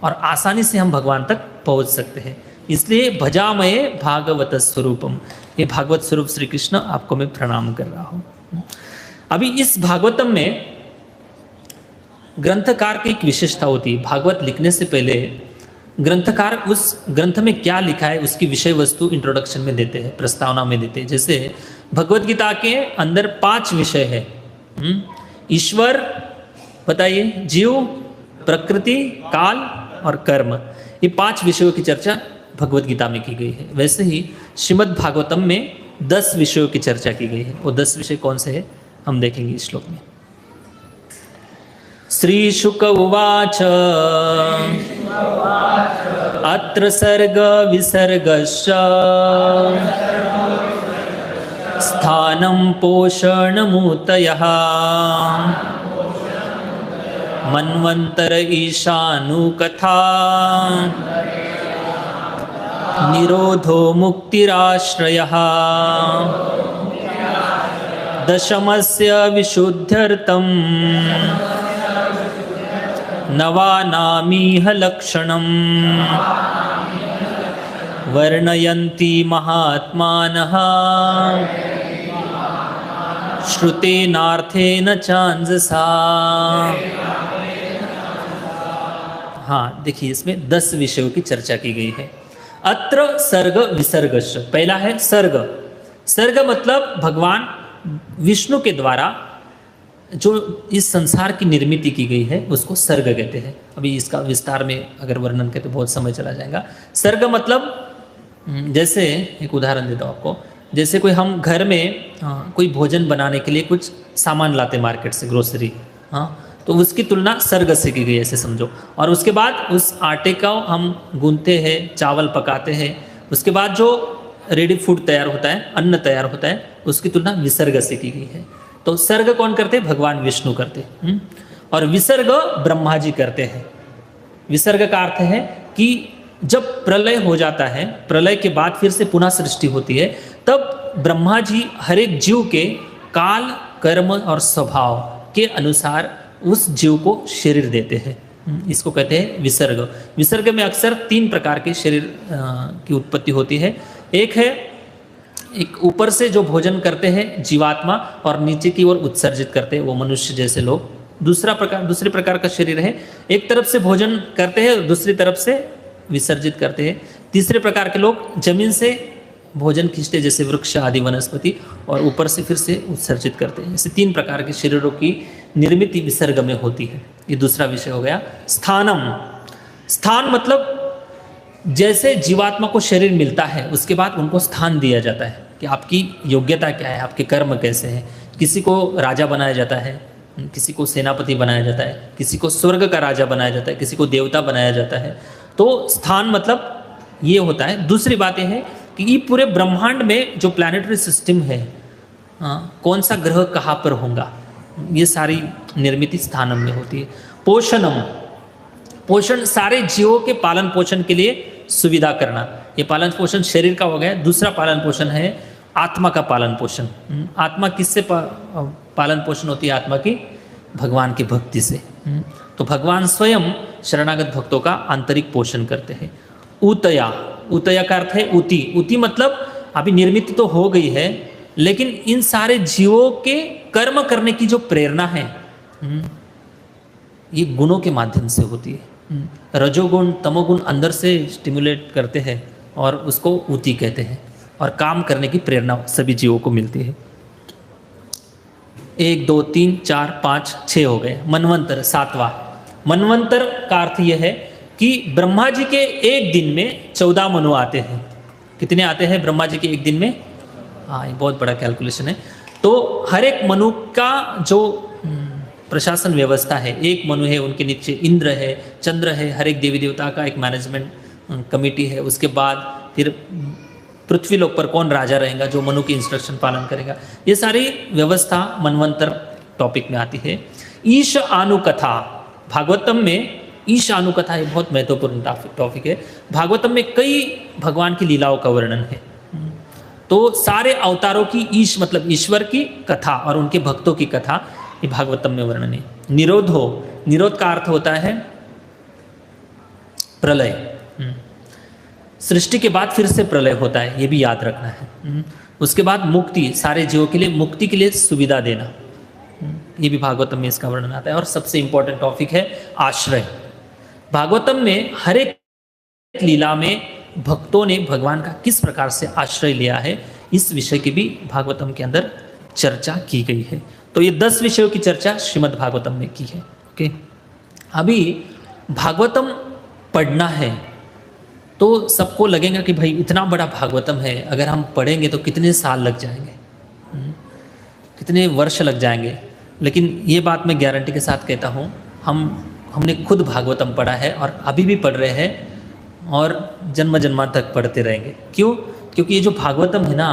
और आसानी से हम भगवान तक पहुंच सकते हैं। इसलिए भजामये भागवत स्वरूपम, ये भागवत स्वरूप श्री कृष्ण आपको मैं प्रणाम कर रहा हूँ। अभी इस भागवतम में ग्रंथकार की एक विशेषता होती है। भागवत लिखने से पहले ग्रंथकार उस ग्रंथ में क्या लिखा है उसकी विषय वस्तु इंट्रोडक्शन में देते हैं, प्रस्तावना में देते हैं। जैसे भगवत गीता के अंदर 5 विषय है। ईश्वर, बताइए, जीव, प्रकृति, काल और कर्म, ये 5 विषयों की चर्चा भगवत गीता में की गई है। वैसे ही श्रीमद् भागवतम में 10 विषयों की चर्चा की गई है। वो 10 विषय कौन से हैं हम देखेंगे इस श्लोक में। श्री शुक उवाच अत्र सर्ग विसर्गश्च स्थानं पोषणमूतयः मन्वन्तर ईशानुकथा निरोधो मुक्तिराश्रयः दशमस्य विशुद्ध्यर्थं नवानामीह लक्षणम् वर्णयन्ति महात्मानः श्रुतेनार्थेन चांदसा। हाँ, देखिए इसमें 10 विषयों की चर्चा की गई है। अत्र सर्ग विसर्गश्च, पहला है सर्ग। सर्ग मतलब भगवान विष्णु के द्वारा जो इस संसार की निर्मिति की गई है उसको सर्ग कहते हैं। अभी इसका विस्तार में अगर वर्णन करें तो बहुत समय चला जाएगा। सर्ग मतलब, जैसे एक उदाहरण देता हूँ आपको। जैसे कोई हम घर में कोई भोजन बनाने के लिए कुछ सामान लाते मार्केट से, ग्रोसरी, तो उसकी तुलना सर्ग से की गई, ऐसे समझो। और उसके बाद उस आटे का हम गूंथते हैं, चावल पकाते हैं, उसके बाद जो रेडी फूड तैयार होता है, अन्न तैयार होता है, उसकी तुलना विसर्ग से की गई है। तो सर्ग कौन करते हैं? भगवान विष्णु करते हैं। और विसर्ग ब्रह्मा जी करते हैं। विसर्ग का अर्थ है कि जब प्रलय हो जाता है, प्रलय के बाद फिर से पुनः सृष्टि होती है, तब ब्रह्मा जी हर एक जीव के काल, कर्म और स्वभाव के अनुसार उस जीव को शरीर देते हैं। इसको कहते हैं विसर्ग। विसर्ग में अक्सर 3 प्रकार के शरीर की उत्पत्ति होती है। एक है, एक ऊपर से जो भोजन करते हैं जीवात्मा और नीचे की ओर उत्सर्जित करते हैं वो मनुष्य जैसे लोग। दूसरे प्रकार का शरीर है, एक तरफ से भोजन करते हैं और दूसरी तरफ से विसर्जित करते हैं। तीसरे प्रकार के लोग जमीन से भोजन खींचते जैसे वृक्ष आदि वनस्पति, और ऊपर से फिर से उत्सर्जित करते हैं। ऐसे 3 प्रकार के शरीरों की निर्मिति विसर्ग में होती है। ये दूसरा विषय हो गया। स्थानम, स्थान मतलब जैसे जीवात्मा को शरीर मिलता है उसके बाद उनको स्थान दिया जाता है कि आपकी योग्यता क्या है, आपके कर्म कैसे हैं। किसी को राजा बनाया जाता है, किसी को सेनापति बनाया जाता है, किसी को स्वर्ग का राजा बनाया जाता है, किसी को देवता बनाया जाता है। तो स्थान मतलब ये होता है। दूसरी बात यह है कि ये पूरे ब्रह्मांड में जो प्लैनेटरी सिस्टम है, कौन सा ग्रह कहाँ पर होगा, ये सारी निर्मिति स्थानम में होती है। पोषणम, पोषण सारे जीवों के पालन पोषण के लिए सुविधा करना। ये पालन पोषण शरीर का हो गया। दूसरा पालन पोषण है आत्मा का पालन पोषण। आत्मा किससे पालन पोषण होती है? आत्मा की भगवान की भक्ति से। तो भगवान स्वयं शरणागत भक्तों का आंतरिक पोषण करते हैं। ऊतया, ऊतया का अर्थ है ऊती। ऊती मतलब अभी निर्मित तो हो गई है, लेकिन इन सारे जीवों के कर्म करने की जो प्रेरणा है ये गुणों के माध्यम से होती है। रजोगुण तमोगुण अंदर से स्टिमुलेट करते हैं और उसको ऊती कहते हैं, और काम करने की प्रेरणा सभी जीवों को मिलती है। 1 2 3 4 5 6 हो गए। मनवंतर, 7वां। मनवंतर का अर्थ यह है कि ब्रह्मा जी के एक दिन में 14 मनु आते हैं। कितने आते हैं ब्रह्मा जी के एक दिन में? हाँ, ये बहुत बड़ा कैलकुलेशन है। तो हर एक मनु का जो प्रशासन व्यवस्था है, एक मनु है, उनके नीचे इंद्र है, चंद्र है, हर एक देवी देवता का एक मैनेजमेंट कमेटी है। उसके बाद फिर पृथ्वी लोक पर कौन राजा रहेगा जो मनु की इंस्ट्रक्शन पालन करेगा, ये सारी व्यवस्था मनवंतर टॉपिक में आती है। ईश आनुकथा, भागवतम में ईश आनुकथा ये बहुत महत्वपूर्ण टॉपिक है। भागवतम में कई भगवान की लीलाओं का वर्णन है। तो सारे अवतारों की, ईश मतलब ईश्वर की कथा और उनके भक्तों की कथा ये भागवतम में वर्णन है। निरोधो, निरोध का अर्थ होता है प्रलय। सृष्टि के बाद फिर से प्रलय होता है, ये भी याद रखना है। उसके बाद मुक्ति, सारे जीवों के लिए मुक्ति के लिए सुविधा देना, ये भी भागवतम में इसका वर्णन आता है। और सबसे इंपॉर्टेंट टॉपिक है आश्रय। भागवतम में हर एक लीला में भक्तों ने भगवान का किस प्रकार से आश्रय लिया है, इस विषय की भी भागवतम के अंदर चर्चा की गई है। तो ये 10 विषयों की चर्चा श्रीमद् भागवतम में की है। ओके, अभी भागवतम पढ़ना है तो सबको लगेगा कि भाई इतना बड़ा भागवतम है, अगर हम पढ़ेंगे तो कितने साल लग जाएंगे, कितने वर्ष लग जाएंगे। लेकिन ये बात मैं गारंटी के साथ कहता हूँ, हमने खुद भागवतम पढ़ा है और अभी भी पढ़ रहे हैं और जन्म जन्मांत तक पढ़ते रहेंगे। क्यों? क्योंकि ये जो भागवतम है ना,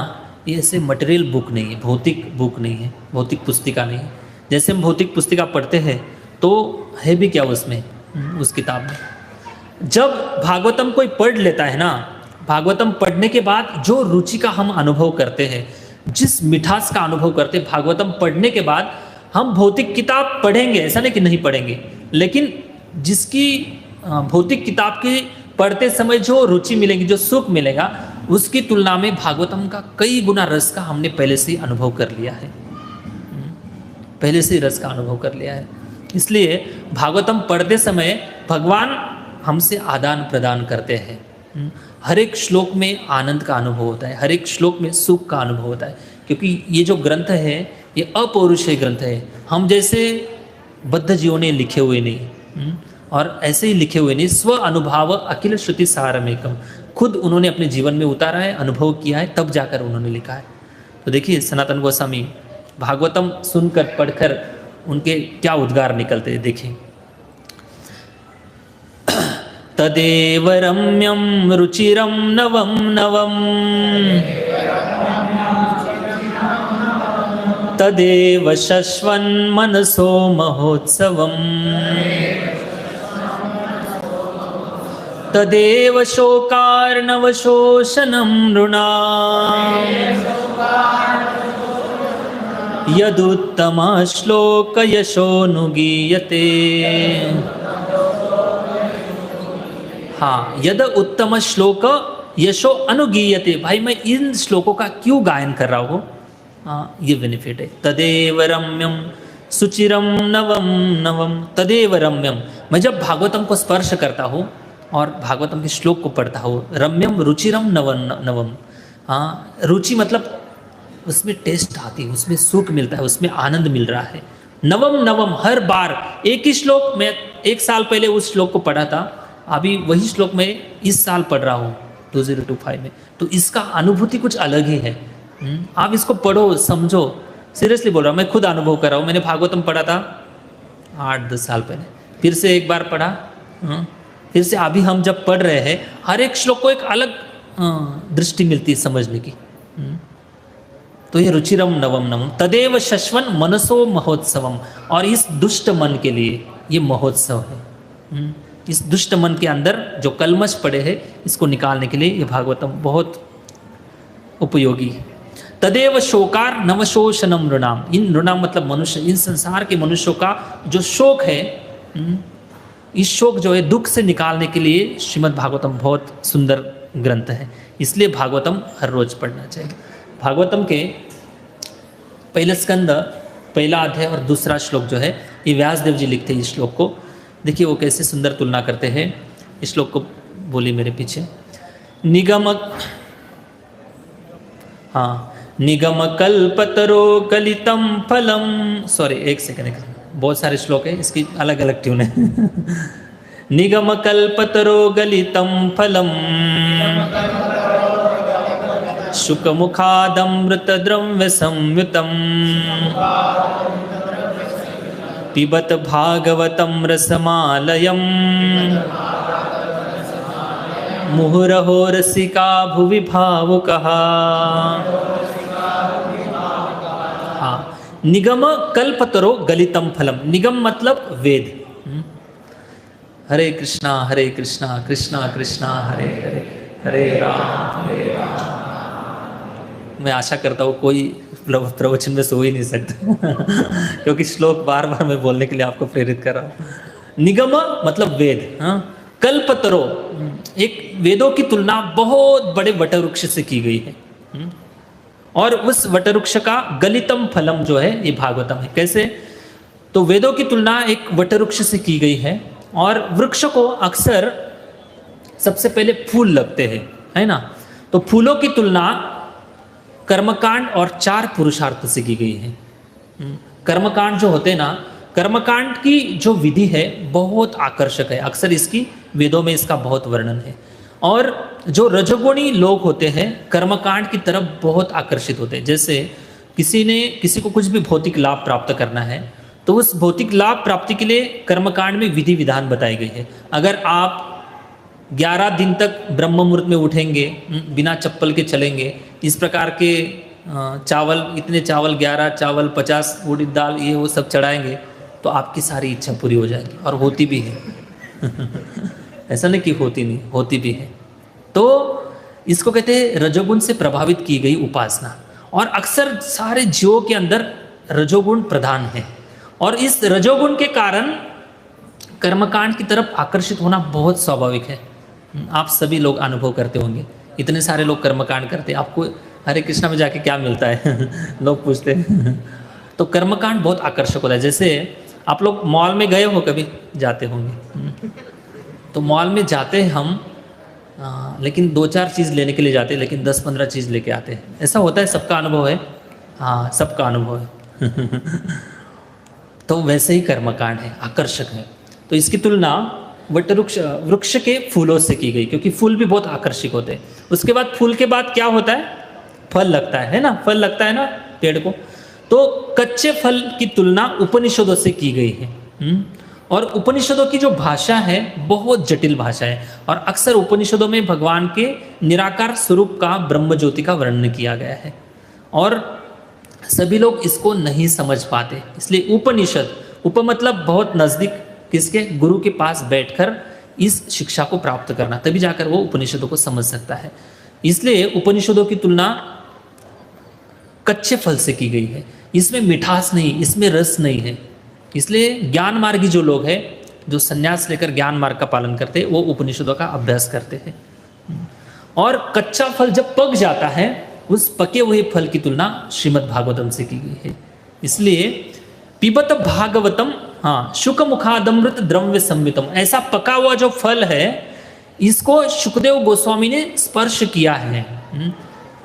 ये ऐसे मटेरियल बुक नहीं है, भौतिक बुक नहीं है, भौतिक पुस्तिका नहीं है। जैसे हम भौतिक पुस्तिका पढ़ते हैं तो है भी क्या उसमें, उस किताब में। जब भागवतम कोई पढ़ लेता है ना, भागवतम पढ़ने के बाद जो रुचि का हम अनुभव करते हैं, जिस मिठास का अनुभव करते हैं भागवतम पढ़ने के बाद, हम भौतिक किताब पढ़ेंगे, ऐसा नहीं कि नहीं पढ़ेंगे, लेकिन जिसकी भौतिक किताब की पढ़ते समय जो रुचि मिलेगी, जो सुख मिलेगा, उसकी तुलना में भागवतम का कई गुना रस का हमने पहले से ही अनुभव कर लिया है, पहले से ही रस का अनुभव कर लिया है। इसलिए भागवतम पढ़ते समय भगवान हमसे आदान प्रदान करते हैं। हर एक श्लोक में आनंद का अनुभव होता है, हर एक श्लोक में सुख का अनुभव होता है, क्योंकि ये जो ग्रंथ है ये अपौरुषेय ग्रंथ है। हम जैसे बद्ध जीवों ने लिखे हुए नहीं, और ऐसे ही लिखे हुए नहीं, स्व अनुभव अखिल श्रुति सारमेकम, खुद उन्होंने अपने जीवन में उतारा है, अनुभव किया है, तब जाकर उन्होंने लिखा है। तो देखिए सनातन गोस्वामी भागवतम सुनकर पढ़कर उनके क्या उद्गार निकलते हैं, देखिए। तदेव रम्यम रुचिरम नवम नवम, तदेव शश्वन् मनसो महोत्सवम्, तदेव शोकार्णव शोषणं नृणाम्, यदुत्तम श्लोक यशोनुगीयते। हाँ, यद उत्तम श्लोक यशो अनुगीयते, भाई मैं इन श्लोकों का क्यों गायन कर रहा हूँ, ये बेनिफिट है। तदेव रम्यम सुचिरम नवम नवम, तदेव रम्यम, मैं जब भागवतम को स्पर्श करता हूँ और भागवतम के श्लोक को पढ़ता हूँ, रम्यम रुचिरम नवम नवम, हाँ रुचि मतलब उसमें टेस्ट आती है, उसमें सुख मिलता है, उसमें आनंद मिल रहा है। नवम नवम, हर बार एक ही श्लोक, मैं 1 साल पहले उस श्लोक को पढ़ा था, अभी वही श्लोक मैं इस साल पढ़ रहा हूँ 2025 में, तो इसका अनुभूति कुछ अलग ही है। आप इसको पढ़ो, समझो, सीरियसली बोल रहा हूँ, मैं खुद अनुभव कर रहा हूँ। मैंने भागवतम पढ़ा था 8-10 साल पहले, फिर से एक बार पढ़ा, फिर से अभी हम जब पढ़ रहे हैं, हर एक श्लोक को एक अलग दृष्टि मिलती है समझने की। तो ये रुचिरम नवम नवम, तदेव शश्वन मनसो महोत्सवम, और इस दुष्ट मन के लिए ये महोत्सव है। इस दुष्ट मन के अंदर जो कलमश पड़े हैं, इसको निकालने के लिए ये भागवतम बहुत उपयोगी है। तदेव शोकार नवशोषणम नृणाम, इन नृणाम मतलब मनुष्य, इन संसार के मनुष्यों का जो शोक है, इस शोक जो है दुख से निकालने के लिए श्रीमद् भागवतम बहुत सुंदर ग्रंथ है। इसलिए भागवतम हर रोज पढ़ना चाहिए। भागवतम के पहले स्कंद, पहला अध्याय और दूसरा श्लोक जो है, ये व्यासदेव जी लिखते हैं इस श्लोक को। देखिए वो कैसे सुंदर तुलना करते हैं। इस श्लोक को बोली मेरे पीछे, निगम, हाँ, निगम कल्पतरो कलितम फलम, सॉरी एक सेकंड, बहुत सारे श्लोक है, इसकी अलग अलग ट्यून है। निगम कल्पतरो गलितम फलम, शुक मुखादमृत द्रव्य संयुतम, पिबत भागवतम रसमालयम, मुहुरहो रसिका भुवि भावुकः। हाँ, निगम कल्पतरो गलितम फलम, निगम मतलब वेद। हरे कृष्णा कृष्णा कृष्णा हरे हरे, हरे राम। मैं आशा करता हूँ कोई प्रवचन में सो ही नहीं सकता क्योंकि श्लोक बार बार मैं बोलने के लिए आपको प्रेरित कर रहा हूँ। निगम मतलब वेद, हाँ, कल्पतरो, एक वेदों की तुलना बहुत बड़े वटवृक्ष से की गई है। और उस वटवृक्ष का गलितम फलम जो है ये भागवतम है। कैसे? तो वेदों की तुलना एक वटवृक्ष से की गई है, और वृक्ष को अक्सर सबसे पहले फूल लगते हैं, है ना। तो फूलों की तुलना कर्मकांड और 4 पुरुषार्थ से की गई है। कर्मकांड जो होते हैं ना, कर्मकांड की जो विधि है बहुत आकर्षक है, अक्सर इसकी वेदों में इसका बहुत वर्णन है। और जो रजोगुणी लोग होते हैं कर्मकांड की तरफ बहुत आकर्षित होते हैं। जैसे किसी को कुछ भी भौतिक लाभ प्राप्त करना है, तो उस भौतिक लाभ प्राप्ति के लिए कर्मकांड में विधि विधान बताई गई है। अगर आप 11 दिन तक ब्रह्म मुहूर्त में उठेंगे, बिना चप्पल के चलेंगे, इस प्रकार के चावल, इतने चावल 11 चावल 50 उड़द दाल ये वो सब चढ़ाएंगे, तो आपकी सारी इच्छा पूरी हो जाएगी, और होती भी है। ऐसा नहीं कि होती नहीं, होती भी है। तो इसको कहते हैं रजोगुण से प्रभावित की गई उपासना। और अक्सर सारे जीवों के अंदर रजोगुण प्रधान है, और इस रजोगुण के कारण कर्मकांड की तरफ आकर्षित होना बहुत स्वाभाविक है। आप सभी लोग अनुभव करते होंगे, इतने सारे लोग कर्मकांड करते हैं, आपको हरे कृष्णा में जाके क्या मिलता है? लोग पूछते हैं। तो कर्मकांड बहुत आकर्षक होता है। जैसे आप लोग मॉल में गए हो, कभी जाते होंगे, तो मॉल में जाते हैं हम, लेकिन 2-4 चीज़ लेने के लिए जाते हैं, लेकिन 10-15 चीज़ लेके आते हैं। ऐसा होता है, सबका अनुभव है। हाँ, सबका अनुभव है। तो वैसे ही कर्मकांड है, आकर्षक है। तो इसकी तुलना वृक्ष के फूलों से की गई, क्योंकि फूल भी बहुत आकर्षक होते हैं। उसके बाद फूल के बाद क्या होता है? फल लगता है ना, फल लगता है ना पेड़ को। तो कच्चे फल की तुलना उपनिषदों से की गई है। और उपनिषदों की जो भाषा है बहुत जटिल भाषा है, और अक्सर उपनिषदों में भगवान के निराकार स्वरूप का, ब्रह्म ज्योति का वर्णन किया गया है, और सभी लोग इसको नहीं समझ पाते। इसलिए उपनिषद, उप मतलब बहुत नजदीक, किसके? गुरु के पास बैठकर इस शिक्षा को प्राप्त करना, तभी जाकर वो उपनिषदों को समझ सकता है। इसलिए उपनिषदों की तुलना कच्चे फल से की गई है। इसमें मिठास नहीं, इसमें रस नहीं है। इसलिए ज्ञान मार्गी जो लोग हैं, जो संन्यास लेकर ज्ञान मार्ग का पालन करते हैं, वो उपनिषदों का अभ्यास करते हैं। और कच्चा फल जब पक जाता है, उस पके हुए फल की तुलना श्रीमद् भागवतम से की गई है। इसलिए पिबत भागवतम, हाँ, शुक मुखादमृत द्रव्य संवितम, ऐसा पका हुआ जो फल है, इसको सुखदेव गोस्वामी ने स्पर्श किया है।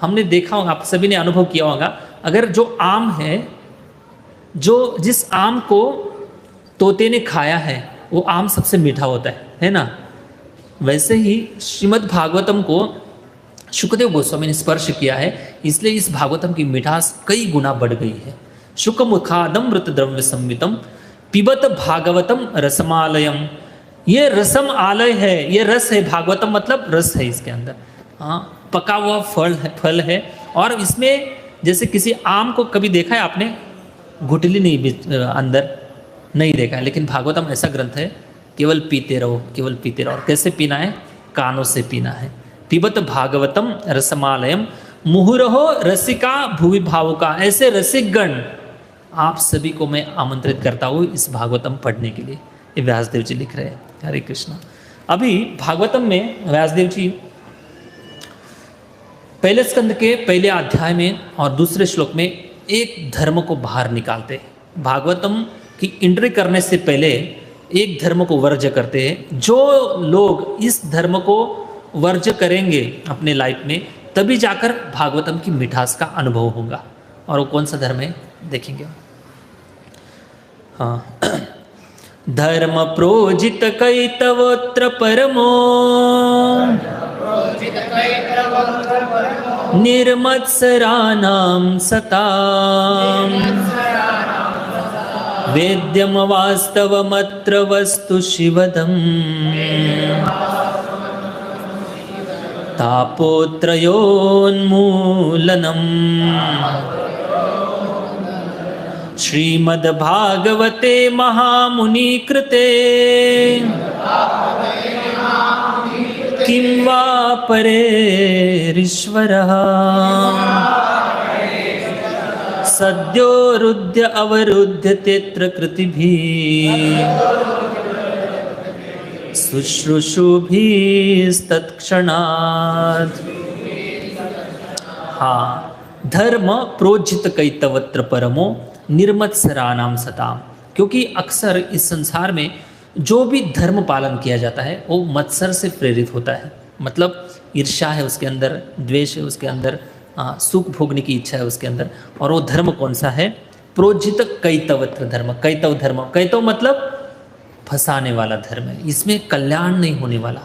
हमने देखा होगा, आप सभी ने अनुभव किया होगा, अगर जो आम है, जिस आम को तोते ने खाया है, वो आम सबसे मीठा होता है ना। वैसे ही श्रीमद् भागवतम को सुखदेव गोस्वामी ने स्पर्श किया है, इसलिए इस भागवतम की मिठास कई गुना बढ़ गई है। शुक मुखादमृत द्रव्य संवितम पिबत भागवतम रसमालयम, ये रसम आलय है, ये रस है। भागवतम मतलब रस है इसके अंदर। हाँ, पका हुआ फल है। और इसमें जैसे किसी आम को कभी देखा है आपने? गुठली नहीं अंदर नहीं देखा है, लेकिन भागवतम ऐसा ग्रंथ है, केवल पीते रहो, केवल पीते रहो। और कैसे पीना है? कानों से पीना है। पिबत भागवतम रसमालयम मुहुरहो रसिका भुवि भावुका, ऐसे रसिक गण आप सभी को मैं आमंत्रित करता हूँ इस भागवतम पढ़ने के लिए। ये व्यासदेव जी लिख रहे हैं। हरे कृष्णा। अभी भागवतम में व्यासदेव जी पहले स्कंद के पहले अध्याय में और दूसरे श्लोक में एक धर्म को बाहर निकालते हैं। भागवतम की एंट्री करने से पहले एक धर्म को वर्ज्य करते हैं। जो लोग इस धर्म को वर्ज्य करेंगे अपने लाइफ में, तभी जाकर भागवतम की मिठास का अनुभव होगा। और वो कौन सा धर्म है देखेंगे। हाँ, धर्म प्रोजित कैतवोत्र परमो निर्मत्सराणां सताम् वेद्यम वास्तवमत्र वस्तु शिवदम् तापोत्रयोन्मूलनम् श्रीमद्भागवते महामुनि कृते किं वा परेरीश्वरः सद्यो रुद्य अवरुध्य तेत्र कृतिभिः शुश्रूषुभिस्तत्क्षणात्। हाँ, धर्म प्रोज्झित कैतवत्र परमो निर्मत्सराणाम सताम। क्योंकि अक्सर इस संसार में जो भी धर्म पालन किया जाता है वो मत्सर से प्रेरित होता है। मतलब ईर्ष्या है उसके अंदर, द्वेष है उसके अंदर, सुख भोगने की इच्छा है उसके अंदर। और वो धर्म कौन सा है? प्रोज्झित कैतवत्र धर्म। कैतव धर्म, कैतव मतलब फंसाने वाला धर्म है, इसमें कल्याण नहीं होने वाला।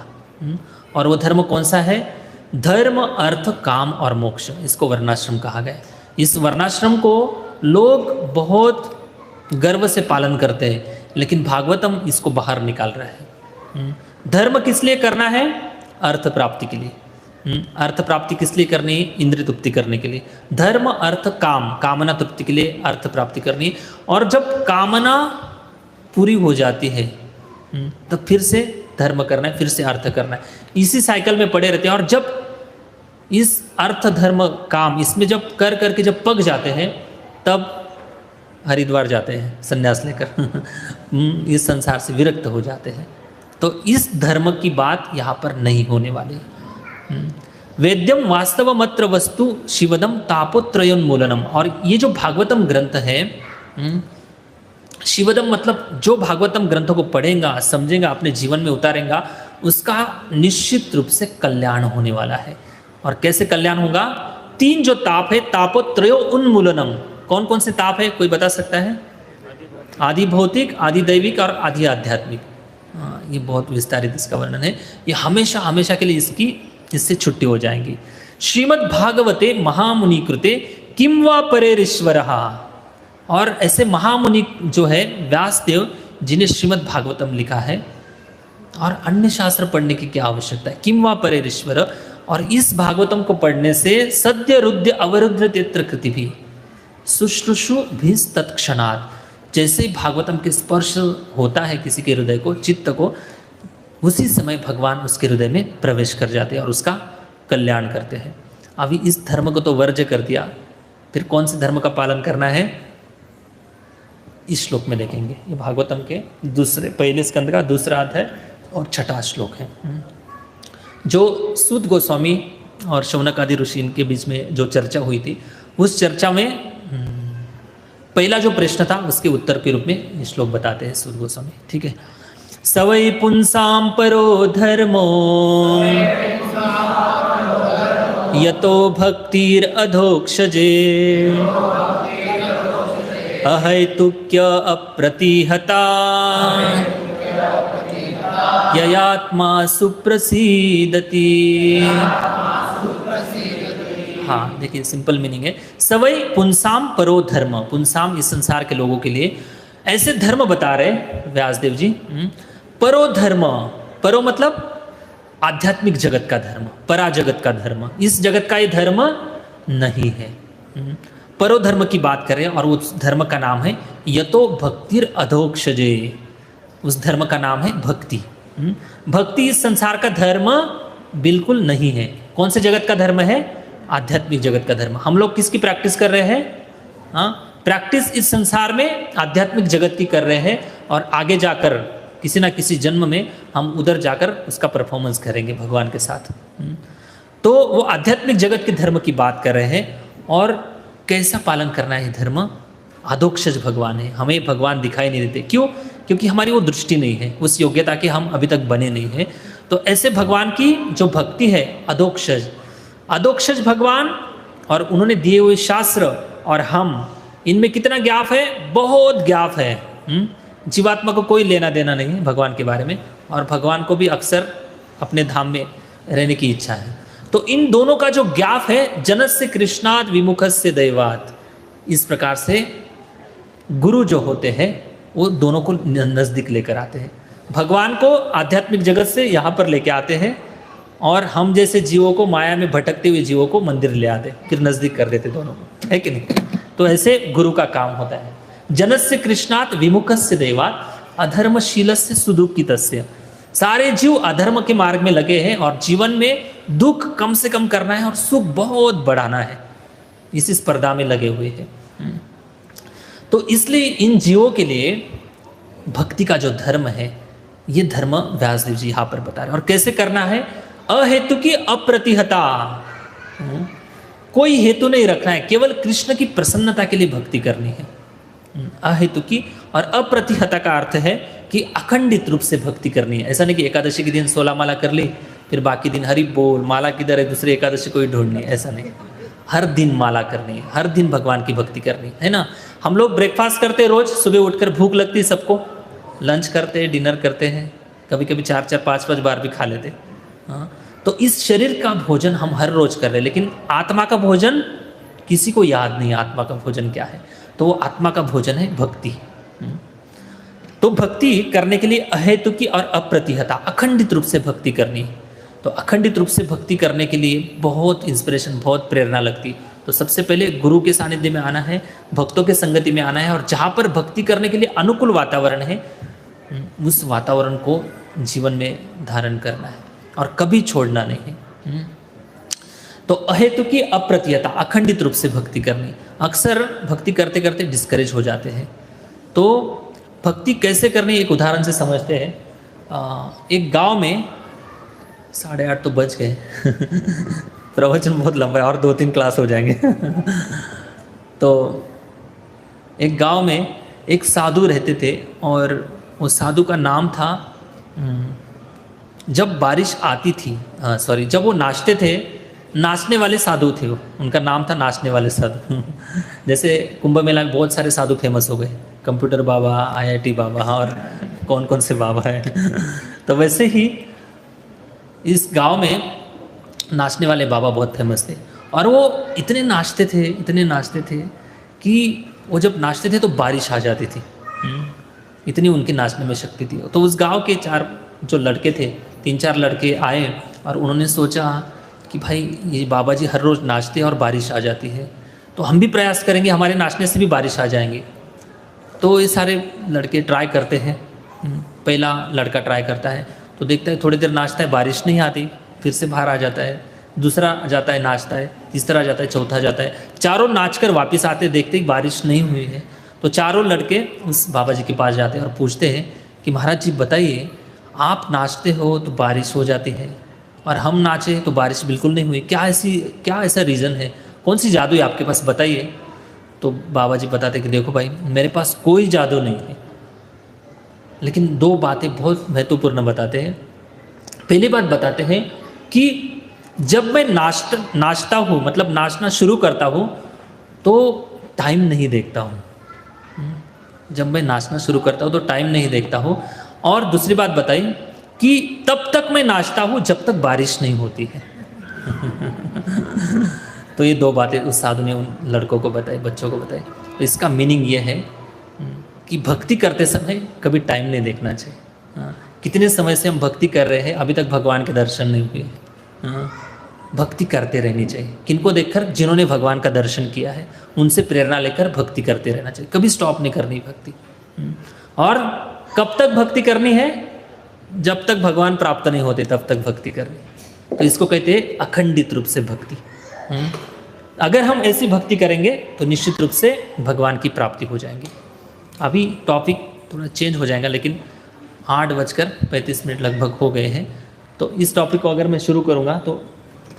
और वो धर्म कौन सा है? धर्म, अर्थ, काम और मोक्ष, इसको वर्णाश्रम कहा गया। इस वर्णाश्रम को लोग बहुत गर्व से पालन करते हैं, लेकिन भागवतम इसको बाहर निकाल रहा है। धर्म किस लिए करना है? अर्थ प्राप्ति के लिए। अर्थ प्राप्ति किस लिए करनी है? इंद्रिय तृप्ति करने के लिए। धर्म, अर्थ, काम, कामना तृप्ति के लिए अर्थ प्राप्ति करनी है। और जब कामना पूरी हो जाती है तो फिर से धर्म करना है, फिर से अर्थ करना है। इसी साइकिल में पड़े रहते हैं। और जब इस अर्थ, धर्म, काम इसमें जब कर करके जब पक जाते हैं तब हरिद्वार जाते हैं संन्यास लेकर इस संसार से विरक्त हो जाते हैं। तो इस धर्म की बात यहाँ पर नहीं होने वाली। वेद्यम वास्तवमत्र वस्तु शिवदम तापोत्रयोन्मूलनम। और ये जो भागवतम ग्रंथ है, शिवदम मतलब जो भागवतम ग्रंथों को पढ़ेगा, समझेगा, अपने जीवन में उतारेगा, उसका निश्चित रूप से कल्याण होने वाला है। और कैसे कल्याण होगा? 3 जो ताप है, तापोत्रयो उन्मूलनम। कौन कौन से ताप है, कोई बता सकता है? आदि भौतिक, आदि दैविक और आदि आध्यात्मिक। ये बहुत विस्तारित इसका वर्णन है। ये हमेशा हमेशा के लिए इससे छुट्टी हो जाएंगी। श्रीमद् भागवते महामुनि कृते किम वा परेरीश्वरः। और ऐसे महामुनि जो है व्यासदेव, जिन्हें श्रीमद् भागवतम लिखा है, और अन्य शास्त्र पढ़ने की क्या आवश्यकता है? किम वा परेरीश्वर। और इस भागवतम को पढ़ने से सद्य रुद्य अवरुद्ध तेत्र कृति भी शुश्रूषु भीस तत्क्षणात्। जैसे ही भागवतम के स्पर्श होता है किसी के हृदय को, चित्त को, उसी समय भगवान उसके हृदय में प्रवेश कर जाते हैं और उसका कल्याण करते हैं। अभी इस धर्म को तो वर्ज्य कर दिया, फिर कौन से धर्म का पालन करना है इस श्लोक में देखेंगे। ये भागवतम के पहले स्कंद का दूसरा अध्याय और 6वां श्लोक है। जो सूत गोस्वामी और शौनक आदि ऋषि इनके बीच में जो चर्चा हुई थी, उस चर्चा में पहला जो प्रश्न था उसके उत्तर के रूप में ये श्लोक बताते हैं सूत गोस्वामी। ठीक है। सवै पुंसाम परो धर्मो यतो भक्तिर अधोक्षजे अहैतुक्य अप्रतिहता ययात्मा सुप्रसीदति। हाँ, देखिए सिंपल मीनिंग है। सवै पुंसाम परो धर्म। पुंसाम इस संसार के लोगों के लिए ऐसे धर्म बता रहे व्यासदेव जी। परो धर्म, परो मतलब आध्यात्मिक जगत का धर्म, परा जगत का धर्म। इस जगत का ये धर्म नहीं है। परो धर्म की बात करें और उस धर्म का नाम है यतो भक्तिर अधोक्षजे। उस धर्म का नाम है भक्ति। भक्ति इस संसार का धर्म बिल्कुल नहीं है। कौन से जगत का धर्म है? आध्यात्मिक जगत का धर्म। हम लोग किसकी प्रैक्टिस कर रहे हैं? प्रैक्टिस इस संसार में आध्यात्मिक जगत की कर रहे हैं, और आगे जाकर किसी ना किसी जन्म में हम उधर जाकर उसका परफॉर्मेंस करेंगे भगवान के साथ। तो वो आध्यात्मिक जगत के धर्म की बात कर रहे हैं। और कैसा पालन करना है धर्म? अधोक्षज भगवान है, हमें भगवान दिखाई नहीं देते। क्यों? क्योंकि हमारी वो दृष्टि नहीं है, उस योग्यता की हम अभी तक बने नहीं हैं। तो ऐसे भगवान की जो भक्ति है अधोक्षज, अधोक्षज भगवान, और उन्होंने दिए हुए शास्त्र और हम, इनमें कितना गैप है? बहुत गैप है। जीवात्मा को कोई लेना देना नहीं है भगवान के बारे में, और भगवान को भी अक्सर अपने धाम में रहने की इच्छा है। तो इन दोनों का जो गैप है, जनस्य कृष्णात् विमुखस्य दैवात्, इस प्रकार से गुरु जो होते हैं वो दोनों को नज़दीक लेकर आते हैं। भगवान को आध्यात्मिक जगत से यहाँ पर लेके आते हैं, और हम जैसे जीवों को, माया में भटकते हुए जीवों को मंदिर ले आते, फिर नज़दीक कर देते दोनों को, है कि नहीं? तो ऐसे गुरु का काम होता है। जनस्य कृष्णात् विमुखस्य दैवात् अधर्मशीलस्य सुदुःखितस्य। सारे जीव अधर्म के मार्ग में लगे हैं और जीवन में दुख कम से कम करना है और सुख बहुत बढ़ाना है, इसी स्पर्धा में लगे हुए हैं। तो इसलिए इन जीवों के लिए भक्ति का जो धर्म है ये धर्म व्यासदेव जी यहाँ पर बता रहे हैं। और कैसे करना है? अहेतु की अप्रतिहता, कोई हेतु नहीं रखना है, केवल कृष्ण की प्रसन्नता के लिए भक्ति करनी है। अहेतु की और अप्रतिहता का अर्थ है कि अखंडित रूप से भक्ति करनी है। ऐसा नहीं कि एकादशी के दिन 16 माला कर ली, फिर बाकी दिन हरि बोल, माला किधर है, दूसरी एकादशी कोई ढूंढनी है, ऐसा नहीं। हर दिन माला करनी है, हर दिन भगवान की भक्ति करनी है ना। हम लोग ब्रेकफास्ट करते रोज, सुबह उठकर भूख लगती है सबको, लंच करते हैं, डिनर करते हैं, कभी कभी 4-4, 5-5 बार भी खा लेते। हाँ, तो इस शरीर का भोजन हम हर रोज कर रहे हैं, लेकिन आत्मा का भोजन किसी को याद नहीं। आत्मा का भोजन क्या है? तो वो आत्मा का भोजन है भक्ति। तो भक्ति करने के लिए अहेतु की और अप्रतिहता, अखंडित रूप से भक्ति करनी है। तो अखंडित रूप से भक्ति करने के लिए बहुत इंस्पिरेशन, बहुत प्रेरणा लगती। तो सबसे पहले गुरु के सानिध्य में आना है, भक्तों के संगति में आना है, और जहाँ पर भक्ति करने के लिए अनुकूल वातावरण है, उस वातावरण को जीवन में धारण करना है और कभी छोड़ना नहीं है। तो अहेतु की अप्रतिहता, अखंडित रूप से भक्ति करनी। अक्सर भक्ति करते करते डिस्करेज हो जाते हैं। तो भक्ति कैसे करनी, एक उदाहरण से समझते हैं। एक गांव में 8:30 तो बज गए प्रवचन बहुत लंबा है और 2-3 क्लास हो जाएंगे तो एक गांव में एक साधु रहते थे, और वो साधु का नाम था, जब बारिश आती थी, जब वो नाचते थे, नाचने वाले साधु थे वो, उनका नाम था नाचने वाले साधु जैसे कुंभ मेला में बहुत सारे साधु फेमस हो गए, कंप्यूटर बाबा, IIT बाबा और कौन कौन से बाबा है तो वैसे ही इस गांव में नाचने वाले बाबा बहुत फेमस थे। और वो इतने नाचते थे कि वो जब नाचते थे तो बारिश आ जाती थी। इतनी उनके नाचने में शक्ति थी। तो उस गांव के 4 जो लड़के थे, 3-4 लड़के आए और उन्होंने सोचा कि भाई ये बाबा जी हर रोज़ नाचते हैं और बारिश आ जाती है, तो हम भी प्रयास करेंगे, हमारे नाचने से भी बारिश आ जाएंगे। तो ये सारे लड़के ट्राई करते हैं। पहला लड़का ट्राई करता है तो देखता है थोड़ी देर नाचता है, बारिश नहीं आती, फिर से बाहर आ जाता है। दूसरा जाता है, नाचता है, तीसरा जाता है, चौथा जाता है। चारों नाचकर वापस आते, देखते ही बारिश नहीं हुई है। तो चारों लड़के उस बाबा जी के पास जाते हैं और पूछते हैं कि महाराज जी बताइए, आप नाचते हो तो बारिश हो जाती है और हम नाचे तो बारिश बिल्कुल नहीं हुई, क्या ऐसा रीज़न है, कौन सी जादू है आपके पास, बताइए। तो बाबा जी बताते कि देखो भाई, मेरे पास कोई जादू नहीं है, लेकिन 2 बातें बहुत महत्वपूर्ण बताते हैं। पहली बात बताते हैं कि जब मैं नाचता हूँ, मतलब नाचना शुरू करता हूँ, तो टाइम नहीं देखता हूँ। जब मैं नाचना शुरू करता हूँ तो टाइम नहीं देखता हूँ। और दूसरी बात बताई कि तब तक मैं नाचता हूँ जब तक बारिश नहीं होती है तो ये 2 बातें उस साधु ने उन लड़कों को बताई, बच्चों को बताई। तो इसका मीनिंग ये है कि भक्ति करते समय कभी टाइम नहीं देखना चाहिए। कितने समय से हम भक्ति कर रहे हैं, अभी तक भगवान के दर्शन नहीं हुए। भक्ति करते रहनी चाहिए। किनको देखकर? जिन्होंने भगवान का दर्शन किया है, उनसे प्रेरणा लेकर भक्ति करते रहना चाहिए, कभी स्टॉप नहीं करनी भक्ति। और कब तक भक्ति करनी है? जब तक भगवान प्राप्त नहीं होते तब तक भक्ति करनी। तो इसको कहते हैं अखंडित रूप से भक्ति। अगर हम ऐसी भक्ति करेंगे तो निश्चित रूप से भगवान की प्राप्ति हो जाएगी। अभी टॉपिक थोड़ा चेंज हो जाएगा, लेकिन 8:35 लगभग हो गए हैं। तो इस टॉपिक को अगर मैं शुरू करूँगा तो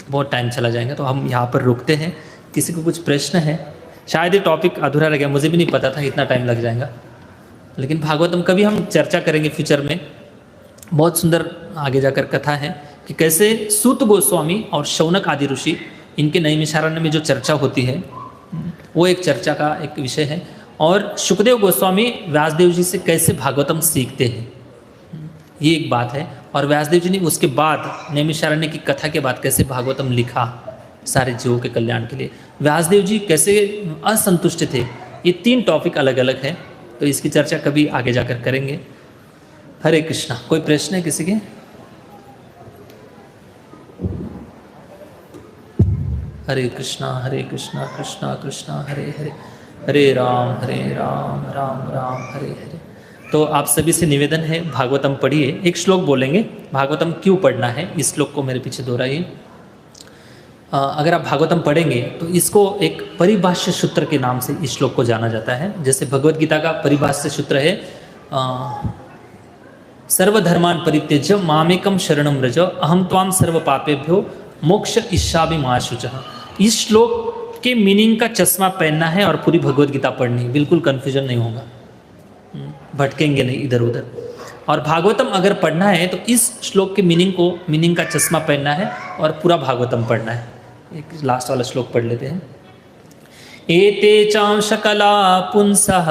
बहुत टाइम चला जाएगा, तो हम यहाँ पर रुकते हैं। किसी को कुछ प्रश्न है? शायद ये टॉपिक अधूरा रह गया, मुझे भी नहीं पता था इतना टाइम लग जाएगा, लेकिन भागवतम कभी हम चर्चा करेंगे फ्यूचर में। बहुत सुंदर आगे जाकर कथा है कि कैसे सूत गोस्वामी और शौनक आदि ऋषि, इनके नैमिषारण्य में जो चर्चा होती है वो एक चर्चा का एक विषय है। और सुखदेव गोस्वामी व्यासदेव जी से कैसे भागवतम सीखते हैं, ये एक बात है। और व्यासदेव जी ने उसके बाद नैमिषारण्य की कथा के बाद कैसे भागवतम लिखा सारे जीवों के कल्याण के लिए। व्यासदेव जी कैसे असंतुष्ट थे, ये 3 टॉपिक अलग अलग है। तो इसकी चर्चा कभी आगे जाकर करेंगे। हरे कृष्णा। कोई प्रश्न है किसी के? हरे कृष्णा कृष्णा कृष्णा हरे हरे, हरे राम राम राम हरे हरे। तो आप सभी से निवेदन है, भागवतम पढ़िए। एक श्लोक बोलेंगे, भागवतम क्यों पढ़ना है इस श्लोक को मेरे पीछे दोहराइए। अगर आप भागवतम पढ़ेंगे तो इसको एक परिभाष्य सूत्र के नाम से इस श्लोक को जाना जाता है। जैसे भगवत गीता का परिभाष्य सूत्र है सर्वधर्मान परित्यज्य मामेकम शरणम व्रज अहम त्वाम सर्व पापेभ्यो मोक्ष इच्छामि मा शुचः। इस श्लोक के मीनिंग का चश्मा पहनना है और पूरी भगवत गीता पढ़नी है, बिल्कुल कन्फ्यूजन नहीं होगा, भटकेंगे नहीं इधर उधर। और भागवतम अगर पढ़ना है तो इस श्लोक के मीनिंग का चश्मा पहनना है और पूरा भागवतम पढ़ना है। एक लास्ट वाला श्लोक पढ़ लेते हैं। एते चांशकला पुंसः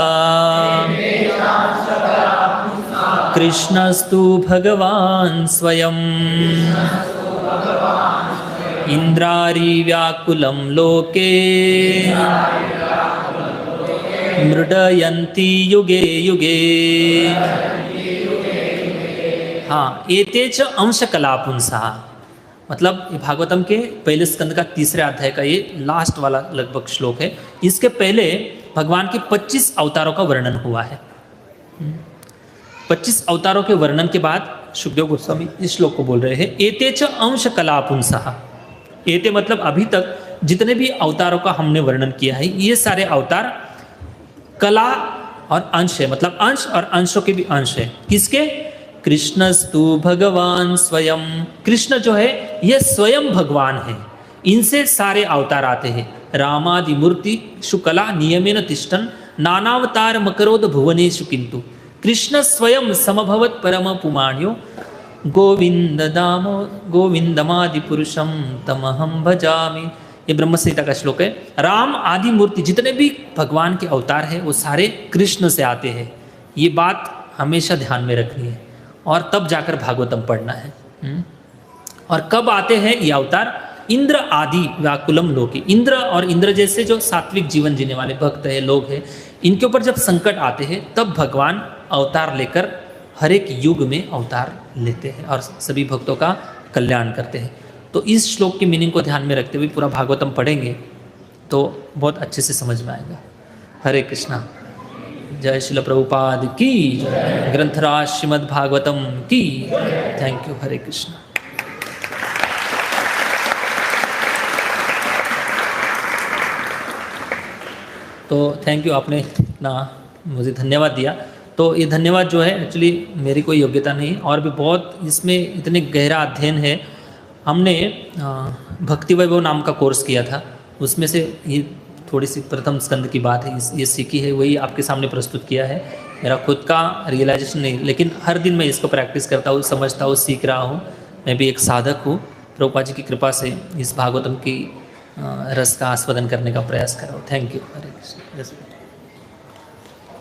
कृष्णस्तु भगवान् स्वयं इंद्रारी व्याकुलं लोके मृडयन्ति युगे युगे। हाँ, एते च अंशकला पुंसः मतलब भागवतम के पहले स्कंद का तीसरे अध्याय का ये लास्ट वाला लगभग श्लोक है। इसके पहले भगवान के 25 अवतारों का वर्णन हुआ है। 25 अवतारों के वर्णन के बाद सुखदेव गोस्वामी इस श्लोक को बोल रहे हैं, एते च अंश कला पुंसः। एते मतलब अभी तक जितने भी अवतारों का हमने वर्णन किया है, ये सारे अवतार कला और अंश है, मतलब अंश और अंशों के भी अंश है। किसके? कृष्णस्तु भगवान स्वयं। कृष्ण जो है यह स्वयं भगवान है, इनसे सारे अवतार आते हैं। रामादि मूर्ति शुकला नियमेन तिष्ठन नानावतार मकरोद भुवनेषु किंतु कृष्ण स्वयं समभवत परम पुमाण्यो गोविंदमादि पुरुषम तमहम भजामि। ये ब्रह्म संहिता का श्लोक है। राम आदि मूर्ति जितने भी भगवान के अवतार हैं वो सारे कृष्ण से आते हैं। ये बात हमेशा ध्यान में रखनी है और तब जाकर भागवतम पढ़ना है। और कब आते हैं ये अवतार? इंद्र आदि व्याकुलम लोके। इंद्र और इंद्र जैसे जो सात्विक जीवन जीने वाले भक्त हैं, लोग हैं, इनके ऊपर जब संकट आते हैं तब भगवान अवतार लेकर हर एक युग में अवतार लेते हैं और सभी भक्तों का कल्याण करते हैं। तो इस श्लोक की मीनिंग को ध्यान में रखते हुए पूरा भागवतम पढ़ेंगे तो बहुत अच्छे से समझ में आएगा। हरे कृष्णा। जय श्रील प्रभुपाद की, ग्रंथराज श्रीमद् भागवतम की। Thank you. हरे कृष्णा। तो थैंक यू, आपने इतना मुझे धन्यवाद दिया। तो ये धन्यवाद जो है एक्चुअली मेरी कोई योग्यता नहीं, और भी बहुत इसमें इतने गहरा अध्ययन है। हमने भक्ति वैभव नाम का कोर्स किया था, उसमें से ये थोड़ी सी प्रथम स्कंद की बात है, ये सीखी है, वही आपके सामने प्रस्तुत किया है। मेरा खुद का रियलाइजेशन नहीं, लेकिन हर दिन मैं इसको प्रैक्टिस करता हूँ, समझता हूँ, सीख रहा हूँ। मैं भी एक साधक हूँ। प्रभुपाद जी की कृपा से इस भागवतम की रस का आस्वादन करने का प्रयास कर रहा हूँ। Thank you. हरे कृष्ण।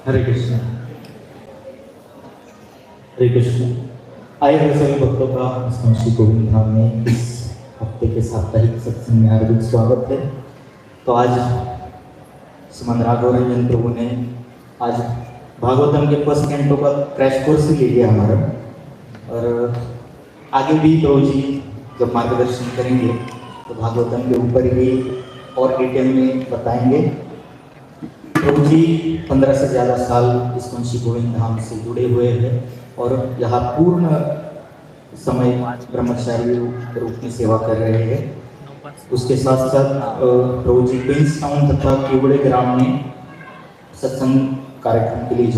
हरे कृष्ण। हरे कृष्ण। आए हुए सभी भक्तों का श्री गोविंद धाम में इस हफ्ते के साप्ताहिक सत्संग में हार्दिक स्वागत है। तो आज श्रीमद राघव रंजन प्रभु ने आज भागवतम के फर्स्ट कैंटो का क्रैश कोर्स ले लिया हमारा, और आगे भी प्रभु जी जब मार्गदर्शन करेंगे तो भागवतम के ऊपर ही और डिटेल में बताएंगे। प्रभु जी 15 से ज़्यादा साल इस श्री गोविंद धाम से जुड़े हुए हैं और यहाँ पूर्ण समय ब्रह्मचारी रूप में सेवा कर रहे हैं। उसके साथ साथ प्रभु जी क्वींस टाउन तथा केवड़े ग्राम में सत्संग कार्यक्रम के लिए